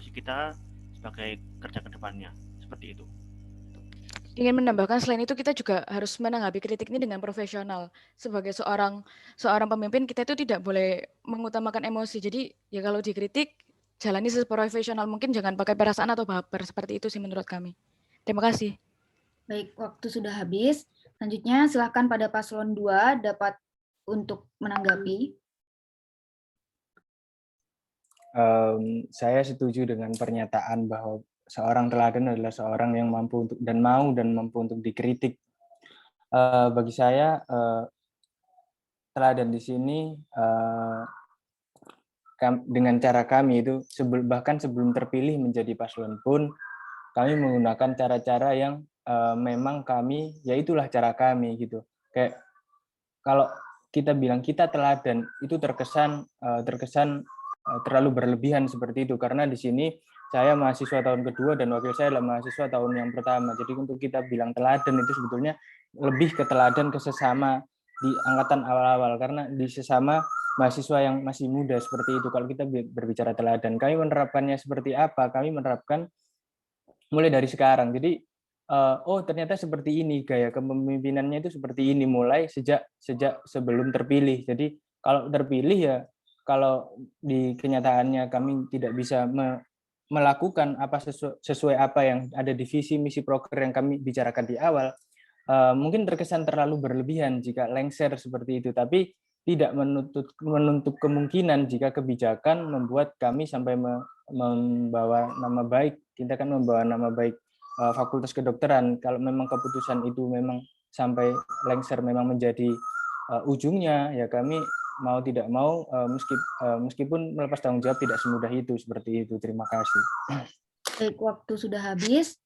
kita sebagai kerja ke depannya, seperti itu. Ingin menambahkan, selain itu kita juga harus menanggapi kritik ini dengan profesional. Sebagai seorang pemimpin, kita itu tidak boleh mengutamakan emosi. Jadi ya kalau dikritik, jalani seprofesional mungkin, jangan pakai perasaan atau baper. Seperti itu sih menurut kami. Terima kasih. Baik, waktu sudah habis. Selanjutnya silakan pada paslon 2 dapat untuk menanggapi. Saya setuju dengan pernyataan bahwa seorang teladan adalah seorang yang mampu untuk dan mampu untuk dikritik. Bagi saya, teladan di sini dengan cara kami itu bahkan sebelum terpilih menjadi paslon pun kami menggunakan cara-cara yang memang kami, ya itulah cara kami gitu. Kayak kalau kita bilang kita teladan itu terkesan terlalu berlebihan seperti itu, karena di sini saya mahasiswa tahun kedua dan wakil saya adalah mahasiswa tahun yang pertama. Jadi untuk kita bilang teladan itu sebetulnya lebih ke teladan ke sesama di angkatan awal-awal, karena di sesama mahasiswa yang masih muda seperti itu. Kalau kita berbicara teladan, kami menerapkannya seperti apa? Kami menerapkan mulai dari sekarang. Jadi oh ternyata seperti ini gaya kepemimpinannya, itu seperti ini mulai sejak sebelum terpilih. Jadi kalau terpilih ya, kalau di kenyataannya kami tidak bisa melakukan apa sesuai apa yang ada di visi misi proker yang kami bicarakan di awal, mungkin terkesan terlalu berlebihan jika lengser seperti itu, tapi tidak menutup kemungkinan jika kebijakan membuat kami sampai membawa nama baik. Kita kan membawa nama baik Fakultas Kedokteran. Kalau memang keputusan itu memang sampai lengser memang menjadi ujungnya, ya kami mau tidak mau, meskipun melepas tanggung jawab tidak semudah itu, seperti itu. Terima kasih. Baik, waktu sudah habis.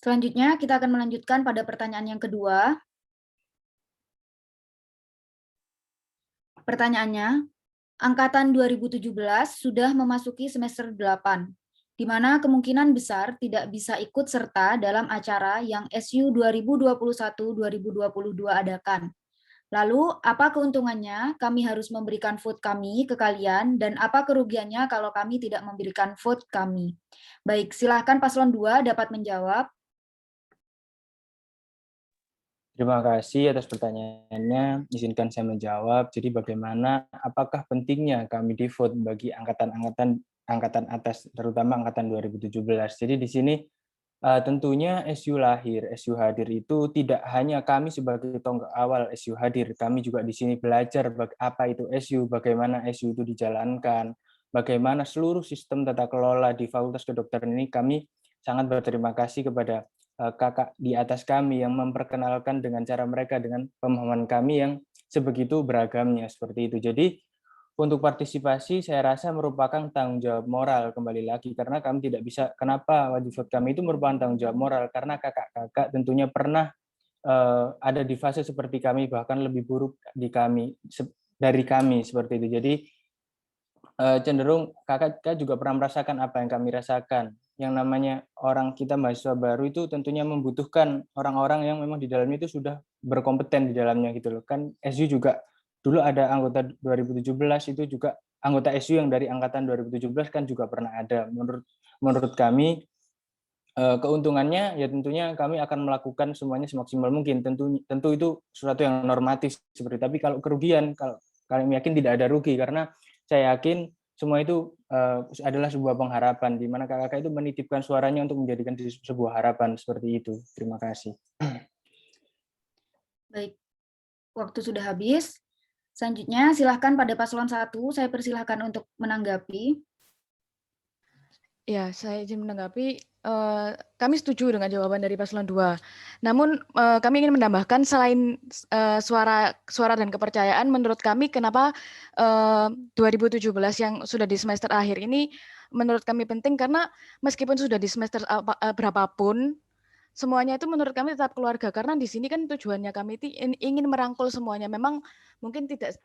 Selanjutnya kita akan melanjutkan pada pertanyaan yang kedua. Pertanyaannya, Angkatan 2017 sudah memasuki semester 8, di mana kemungkinan besar tidak bisa ikut serta dalam acara yang SU 2021-2022 adakan. Lalu, apa keuntungannya kami harus memberikan vote kami ke kalian, dan apa kerugiannya kalau kami tidak memberikan vote kami? Baik, silahkan paslon 2 dapat menjawab. Terima kasih atas pertanyaannya. Izinkan saya menjawab. Jadi bagaimana, apakah pentingnya kami di vote bagi angkatan atas, terutama angkatan 2017. Jadi di sini tentunya SU lahir, SU hadir itu tidak hanya kami sebagai tonggak awal SU hadir. Kami juga di sini belajar apa itu SU, bagaimana SU itu dijalankan, bagaimana seluruh sistem tata kelola di Fakultas Kedokteran ini. Kami sangat berterima kasih kepada kakak di atas kami yang memperkenalkan dengan cara mereka, dengan pemahaman kami yang sebegitu beragamnya seperti itu. Jadi untuk partisipasi saya rasa merupakan tanggung jawab moral kembali lagi, karena kami tidak bisa, kenapa wajib vote kami itu merupakan tanggung jawab moral, karena kakak-kakak tentunya pernah ada di fase seperti kami, bahkan lebih buruk dari kami seperti itu. Jadi cenderung kakak juga pernah merasakan apa yang kami rasakan. Yang namanya orang kita mahasiswa baru itu tentunya membutuhkan orang-orang yang memang di dalamnya itu sudah berkompeten di dalamnya gitu loh. Kan SU juga dulu ada anggota 2017 itu juga anggota SU yang dari angkatan 2017 kan juga pernah ada. Menurut kami keuntungannya ya tentunya kami akan melakukan semuanya semaksimal mungkin. Tentu itu sesuatu yang normatif seperti. Tapi kalau kerugian, kalau kalian yakin tidak ada rugi, karena saya yakin semua itu adalah sebuah pengharapan, di mana kakak-kakak itu menitipkan suaranya untuk menjadikan sebuah harapan seperti itu. Terima kasih. Baik, waktu sudah habis. Selanjutnya silahkan pada paslon 1, saya persilahkan untuk menanggapi. Ya, saya izin menanggapi. kami setuju dengan jawaban dari paslon 2. Namun kami ingin menambahkan selain suara dan kepercayaan, menurut kami kenapa 2017 yang sudah di semester akhir ini menurut kami penting karena meskipun sudah di semester berapapun, semuanya itu menurut kami tetap keluarga karena di sini kan tujuannya kami itu ingin merangkul semuanya. Memang mungkin tidak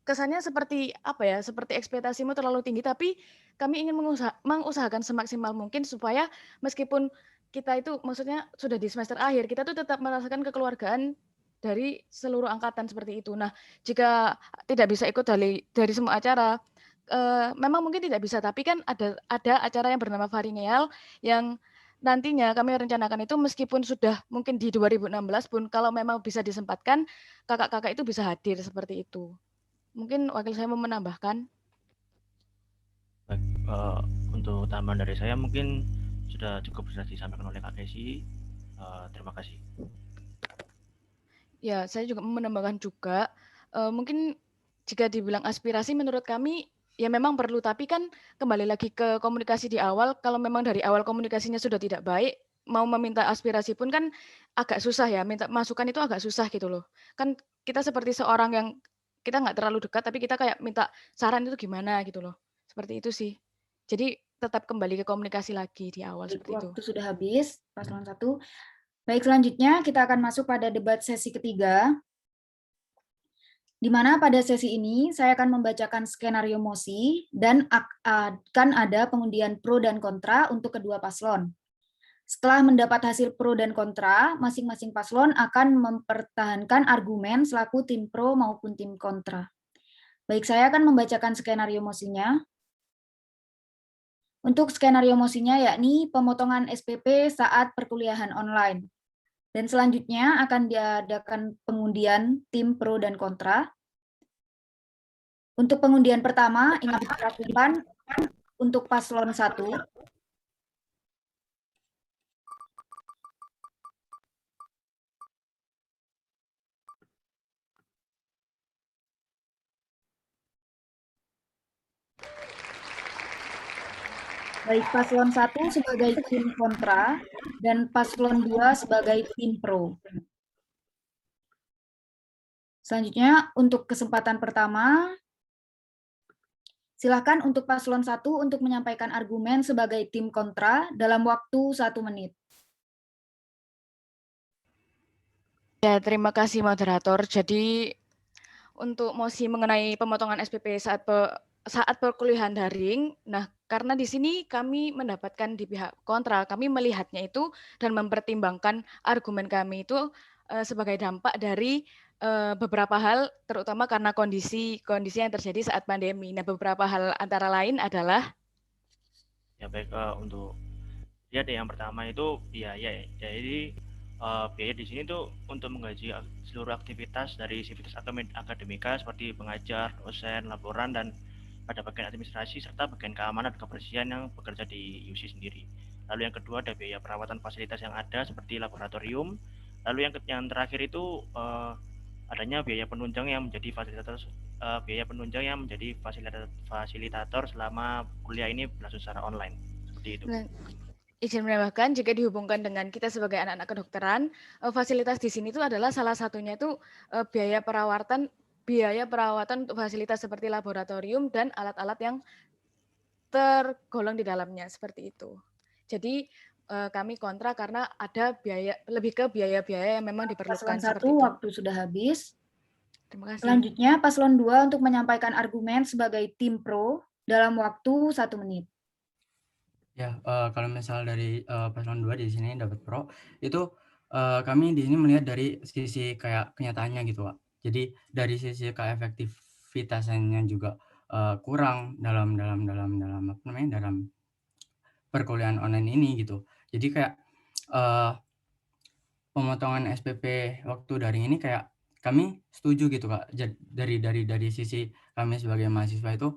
kesannya seperti apa ya, seperti ekspektasimu terlalu tinggi, tapi kami ingin mengusahakan semaksimal mungkin supaya meskipun kita itu maksudnya sudah di semester akhir, kita tuh tetap merasakan kekeluargaan dari seluruh angkatan seperti itu. Nah, jika tidak bisa ikut dari semua acara, memang mungkin tidak bisa, tapi kan ada acara yang bernama Varineal yang nantinya kami rencanakan itu meskipun sudah mungkin di 2016 pun kalau memang bisa disempatkan, kakak-kakak itu bisa hadir seperti itu. Mungkin wakil saya mau menambahkan. Baik, untuk tambahan dari saya mungkin sudah cukup bisa disampaikan oleh Kak Desi. Terima kasih. Ya, saya juga mau menambahkan juga, mungkin jika dibilang aspirasi menurut kami ya memang perlu, tapi kan kembali lagi ke komunikasi di awal, kalau memang dari awal komunikasinya sudah tidak baik, mau meminta aspirasi pun kan agak susah ya, minta masukan itu agak susah gitu loh. Kan kita seperti seorang yang kita nggak terlalu dekat, tapi kita kayak minta saran itu gimana gitu loh. Seperti itu sih. Jadi tetap kembali ke komunikasi lagi di awal seperti itu. Waktu sudah habis, paslon 1. Baik, selanjutnya kita akan masuk pada debat sesi ketiga. Di mana pada sesi ini saya akan membacakan skenario mosi dan akan ada pengundian pro dan kontra untuk kedua paslon. Setelah mendapat hasil pro dan kontra, masing-masing paslon akan mempertahankan argumen selaku tim pro maupun tim kontra. Baik, saya akan membacakan skenario mosinya. Untuk skenario mosinya yakni pemotongan SPP saat perkuliahan online. Dan selanjutnya akan diadakan pengundian tim pro dan kontra. Untuk pengundian pertama, ingin dilakukan untuk paslon 1. Baik, paslon 1 sebagai tim kontra dan paslon 2 sebagai tim pro. Selanjutnya, untuk kesempatan pertama, silakan untuk paslon 1 untuk menyampaikan argumen sebagai tim kontra dalam waktu 1 menit. Ya, terima kasih moderator. Jadi untuk mosi mengenai pemotongan SPP saat perkuliahan daring, nah karena di sini kami mendapatkan di pihak kontra, kami melihatnya itu dan mempertimbangkan argumen kami itu sebagai dampak dari beberapa hal, terutama karena kondisi yang terjadi saat pandemi. Nah, beberapa hal antara lain adalah Ya baik, untuk lihat yang pertama itu biaya. Jadi biaya di sini tuh untuk menggaji seluruh aktivitas dari sivitas akademika seperti pengajar, dosen, laporan, dan pada bagian administrasi serta bagian keamanan dan kebersihan yang bekerja di UC sendiri. Lalu yang kedua ada biaya perawatan fasilitas yang ada seperti laboratorium. Lalu yang terakhir itu adanya biaya penunjang yang menjadi fasilitator selama kuliah ini berlangsung secara online. Seperti itu. Nah, izin menambahkan, jika dihubungkan dengan kita sebagai anak-anak kedokteran, fasilitas di sini itu adalah salah satunya itu biaya perawatan untuk fasilitas seperti laboratorium dan alat-alat yang tergolong di dalamnya, seperti itu. Jadi kami kontra karena ada lebih ke biaya-biaya yang memang diperlukan. Paslon 1, waktu sudah habis. Terima kasih. Selanjutnya, paslon 2 untuk menyampaikan argumen sebagai tim pro dalam waktu 1 menit. Ya, kalau misal dari paslon 2 di sini dapat pro, itu kami di sini melihat dari sisi kayak kenyataannya gitu, Pak. Jadi dari sisi keefektivitasannya juga kurang dalam apa namanya, dalam perkuliahan online ini gitu. Jadi kayak pemotongan SPP waktu daring ini kayak kami setuju gitu, Kak. Dari sisi kami sebagai mahasiswa itu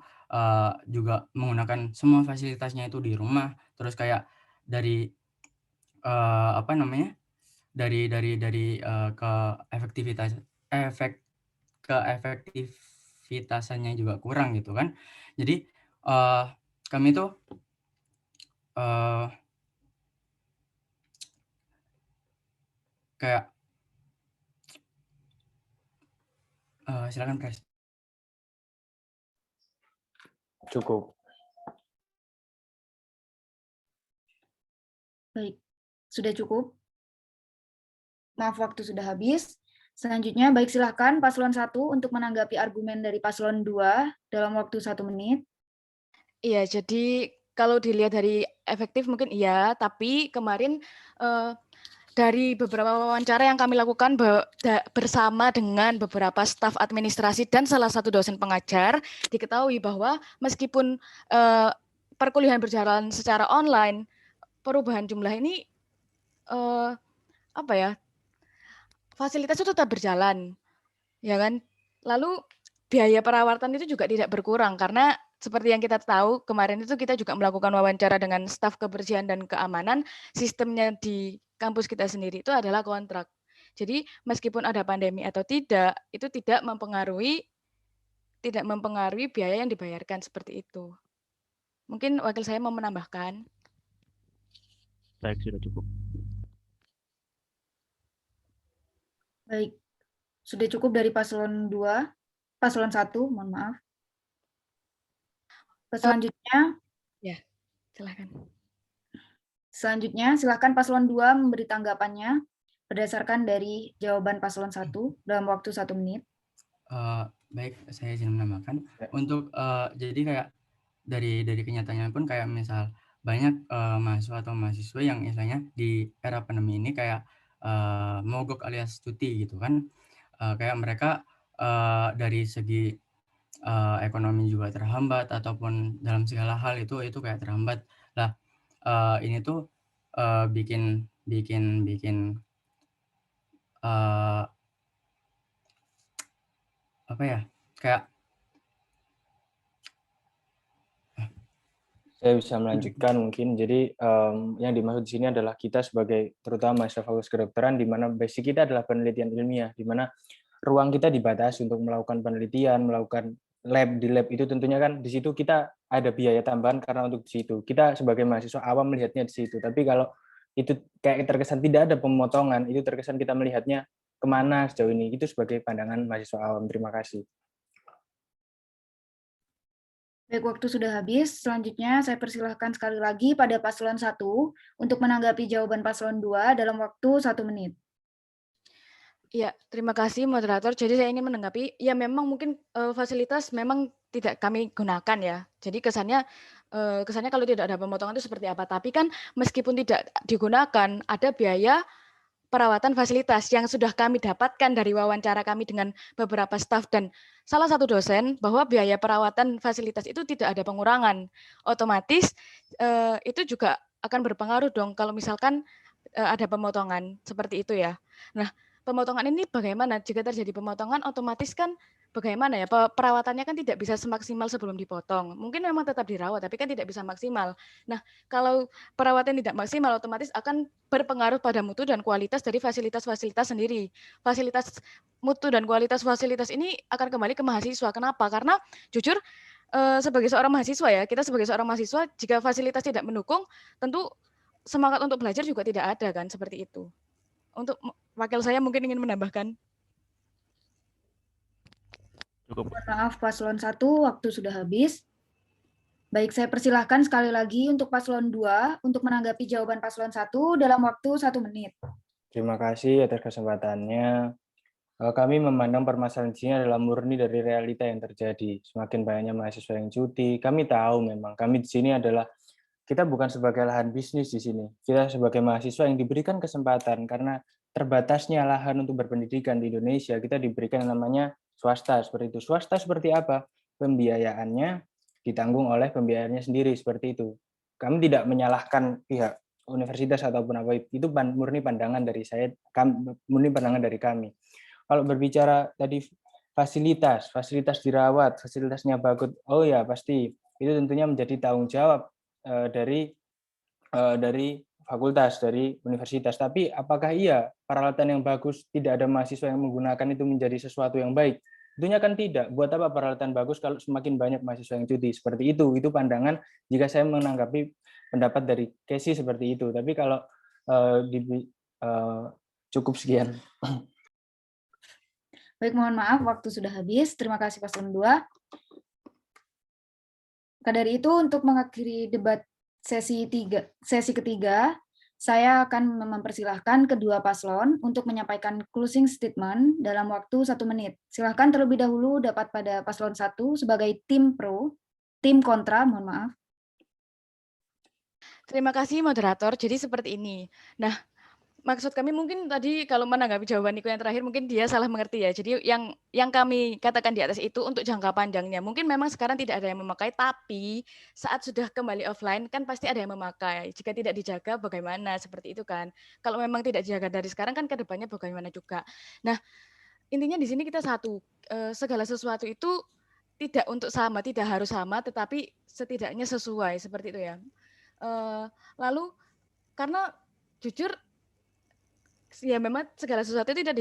juga menggunakan semua fasilitasnya itu di rumah, terus kayak dari apa namanya, dari keefektivitasannya juga kurang gitu kan. Jadi kami tuh eh, kayak silakan Pres. Cukup. Baik, sudah cukup. Maaf, waktu sudah habis. Selanjutnya, baik silahkan paslon 1 untuk menanggapi argumen dari paslon 2 dalam waktu 1 menit. Iya, jadi kalau dilihat dari efektif mungkin iya, tapi kemarin dari beberapa wawancara yang kami lakukan bersama dengan beberapa staf administrasi dan salah satu dosen pengajar, diketahui bahwa meskipun perkuliahan berjalan secara online, perubahan jumlah ini fasilitas itu tetap berjalan, ya kan? Lalu biaya perawatan itu juga tidak berkurang karena seperti yang kita tahu kemarin itu kita juga melakukan wawancara dengan staf kebersihan dan keamanan, sistemnya di kampus kita sendiri itu adalah kontrak. Jadi meskipun ada pandemi atau tidak, itu tidak mempengaruhi biaya yang dibayarkan seperti itu. Mungkin wakil saya mau menambahkan. Baik, sudah cukup. Baik, sudah cukup dari paslon 2, paslon 1, mohon maaf. Selanjutnya, Ya, silakan. Selanjutnya, silakan paslon 2 memberi tanggapannya berdasarkan dari jawaban paslon 1 dalam waktu 1 menit. Baik, saya izin menambahkan. Untuk jadi kayak dari kenyataannya pun kayak misal banyak mahasiswa atau mahasiswa yang istilahnya di era pandemi ini kayak mogok alias cuti gitu kan. Kayak mereka dari segi ekonomi juga terhambat ataupun dalam segala hal itu kayak terhambat. Lah ini tuh bikin apa ya, kayak Saya bisa melanjutkan mungkin. Jadi yang dimaksud di sini adalah kita sebagai terutama mahasiswa Fakultas Kedokteran, di mana basic kita adalah penelitian ilmiah, di mana ruang kita dibatasi untuk melakukan penelitian, melakukan lab di lab itu tentunya kan di situ kita ada biaya tambahan karena untuk di situ. Kita sebagai mahasiswa awam melihatnya di situ. Tapi kalau itu kayak terkesan tidak ada pemotongan, itu terkesan kita melihatnya kemana sejauh ini. Itu sebagai pandangan mahasiswa awam. Terima kasih. Baik, waktu sudah habis. Selanjutnya saya persilahkan sekali lagi pada paslon 1 untuk menanggapi jawaban paslon 2 dalam waktu 1 menit. Ya, terima kasih moderator. Jadi saya ingin menanggapi, ya memang mungkin fasilitas memang tidak kami gunakan ya. Jadi kesannya kalau tidak ada pemotongan itu seperti apa. Tapi kan meskipun tidak digunakan, ada biaya perawatan fasilitas yang sudah kami dapatkan dari wawancara kami dengan beberapa staf dan salah satu dosen bahwa biaya perawatan fasilitas itu tidak ada pengurangan. Otomatis itu juga akan berpengaruh dong kalau misalkan ada pemotongan seperti itu ya. Nah, pemotongan ini bagaimana? Jika terjadi pemotongan, otomatis kan bagaimana ya? Perawatannya kan tidak bisa semaksimal sebelum dipotong. Mungkin memang tetap dirawat, tapi kan tidak bisa maksimal. Nah, kalau perawatan tidak maksimal, otomatis akan berpengaruh pada mutu dan kualitas dari fasilitas-fasilitas sendiri. Fasilitas mutu dan kualitas fasilitas ini akan kembali ke mahasiswa. Kenapa? Karena jujur, sebagai seorang mahasiswa ya, kita sebagai seorang mahasiswa, jika fasilitas tidak mendukung, tentu semangat untuk belajar juga tidak ada kan, seperti itu. Untuk wakil saya mungkin ingin menambahkan. Cukup. Maaf, paslon 1, waktu sudah habis. Baik, saya persilahkan sekali lagi untuk paslon 2 untuk menanggapi jawaban paslon 1 dalam waktu 1 menit. Terima kasih atas kesempatannya. Kami memandang permasalahan di sini adalah murni dari realita yang terjadi. Semakin banyaknya mahasiswa yang cuti, kami tahu memang kami di sini adalah kita bukan sebagai lahan bisnis di sini. Kita sebagai mahasiswa yang diberikan kesempatan karena terbatasnya lahan untuk berpendidikan di Indonesia, kita diberikan yang namanya swasta seperti itu. Swasta seperti apa? Pembiayaannya ditanggung oleh pembiayaannya sendiri seperti itu. Kami tidak menyalahkan pihak universitas ataupun apa itu murni pandangan dari saya, murni pandangan dari kami. Kalau berbicara tadi fasilitas dirawat, fasilitasnya bagus, oh ya pasti itu tentunya menjadi tanggung jawab dari fakultas, dari universitas. Tapi apakah iya peralatan yang bagus tidak ada mahasiswa yang menggunakan itu menjadi sesuatu yang baik? Tentunya kan tidak. Buat apa peralatan bagus kalau semakin banyak mahasiswa yang cuti? Seperti itu pandangan jika saya menanggapi pendapat dari Casey seperti itu. Tapi kalau cukup sekian. Baik, mohon maaf waktu sudah habis. Terima kasih paslon 2. Maka dari itu, untuk mengakhiri debat sesi ketiga, saya akan mempersilahkan kedua paslon untuk menyampaikan closing statement dalam waktu 1 menit. Silahkan terlebih dahulu dapat pada paslon 1 sebagai tim pro, tim kontra, mohon maaf. Terima kasih moderator. Jadi seperti ini. Nah, maksud kami mungkin tadi kalau menanggapi jawaban Niko yang terakhir mungkin dia salah mengerti ya. Jadi yang kami katakan di atas itu untuk jangka panjangnya. Mungkin memang sekarang tidak ada yang memakai, tapi saat sudah kembali offline kan pasti ada yang memakai. Jika tidak dijaga bagaimana, seperti itu kan. Kalau memang tidak dijaga dari sekarang kan ke depannya bagaimana juga. Nah, intinya di sini kita satu, segala sesuatu itu tidak untuk sama, tidak harus sama, tetapi setidaknya sesuai, seperti itu ya. Lalu karena jujur ya memang segala sesuatu tidak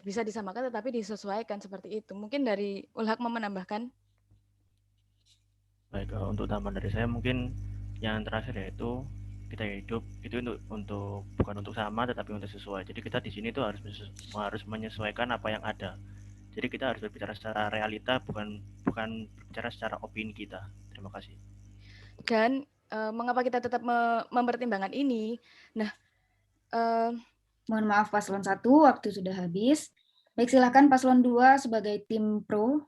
bisa disamakan tetapi disesuaikan seperti itu. Mungkin dari Ulhak mau menambahkan. Baik, untuk tambahan dari saya mungkin yang terakhir yaitu kita hidup itu untuk bukan untuk sama tetapi untuk sesuai. Jadi kita di sini tuh harus menyesuaikan apa yang ada. Jadi kita harus berbicara secara realita, bukan berbicara secara opini kita. Terima kasih. Dan mengapa kita tetap mempertimbangkan ini? Nah, mohon maaf paslon 1, waktu sudah habis. Baik, silakan paslon 2 sebagai tim pro.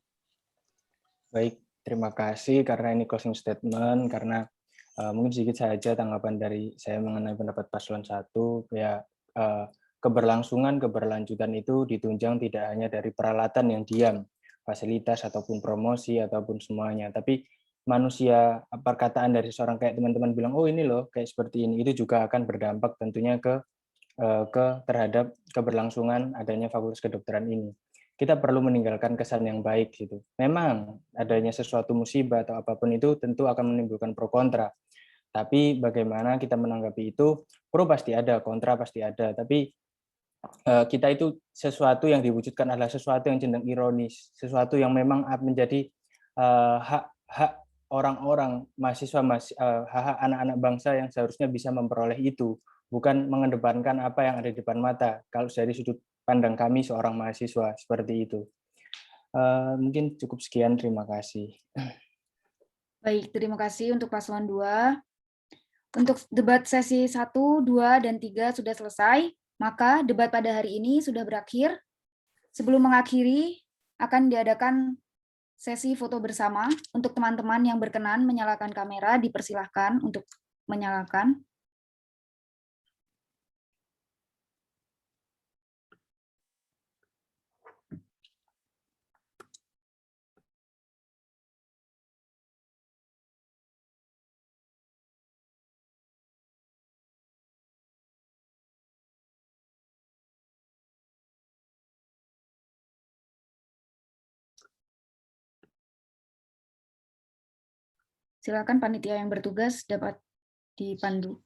Baik, terima kasih karena ini closing statement, karena mungkin sedikit saja tanggapan dari saya mengenai pendapat paslon 1, ya keberlanjutan itu ditunjang tidak hanya dari peralatan yang diam, fasilitas ataupun promosi ataupun semuanya, tapi manusia, perkataan dari seorang kayak teman-teman bilang, oh ini loh kayak seperti ini, itu juga akan berdampak tentunya terhadap keberlangsungan adanya fakultas kedokteran ini. Kita perlu meninggalkan kesan yang baik gitu. Memang adanya sesuatu musibah atau apapun itu tentu akan menimbulkan pro kontra. Tapi bagaimana kita menanggapi itu, pro pasti ada, kontra pasti ada. Tapi kita itu sesuatu yang diwujudkan adalah sesuatu yang cenderung ironis, sesuatu yang memang menjadi hak orang-orang, mahasiswa, hak anak-anak bangsa yang seharusnya bisa memperoleh itu, bukan mengedepankan apa yang ada di depan mata. Kalau dari sudut pandang kami seorang mahasiswa seperti itu. Mungkin cukup sekian, terima kasih. Baik, terima kasih untuk paslon 2. Untuk debat sesi 1, 2, dan 3 sudah selesai, maka debat pada hari ini sudah berakhir. Sebelum mengakhiri, akan diadakan sesi foto bersama. Untuk teman-teman yang berkenan menyalakan kamera, dipersilahkan untuk menyalakan. Silakan panitia yang bertugas dapat dipandu.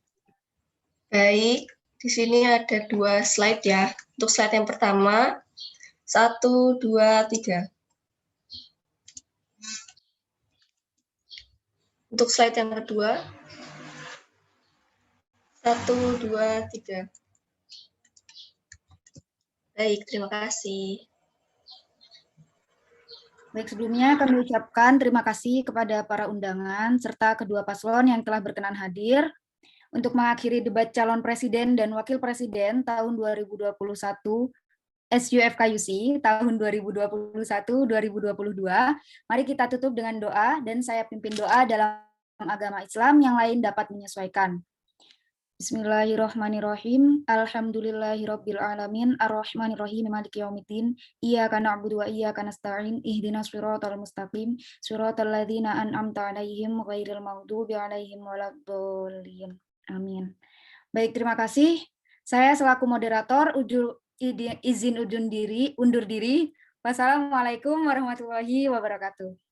Baik, di sini ada 2 slide ya. Untuk slide yang pertama, 1, 2, 3. Untuk slide yang kedua, 1, 2, 3. Baik, terima kasih. Baik, sebelumnya kami ucapkan terima kasih kepada para undangan serta kedua paslon yang telah berkenan hadir untuk mengakhiri debat calon presiden dan wakil presiden tahun 2021 SUFKUC tahun 2021-2022. Mari kita tutup dengan doa dan saya pimpin doa dalam agama Islam yang lain dapat menyesuaikan. Bismillahirrahmanirrahim. Alhamdulillahirabbil alamin arrahmanirrahim maliki yaumiddin. Iyyaka na'budu wa iyyaka nasta'in. Ihdinas shiratal mustaqim. Shiratal ladzina an'amta 'alaihim ghairil maghdubi 'alaihim waladdallin. Amin. Baik, terima kasih. Saya selaku moderator izin undur diri. Wassalamualaikum warahmatullahi wabarakatuh.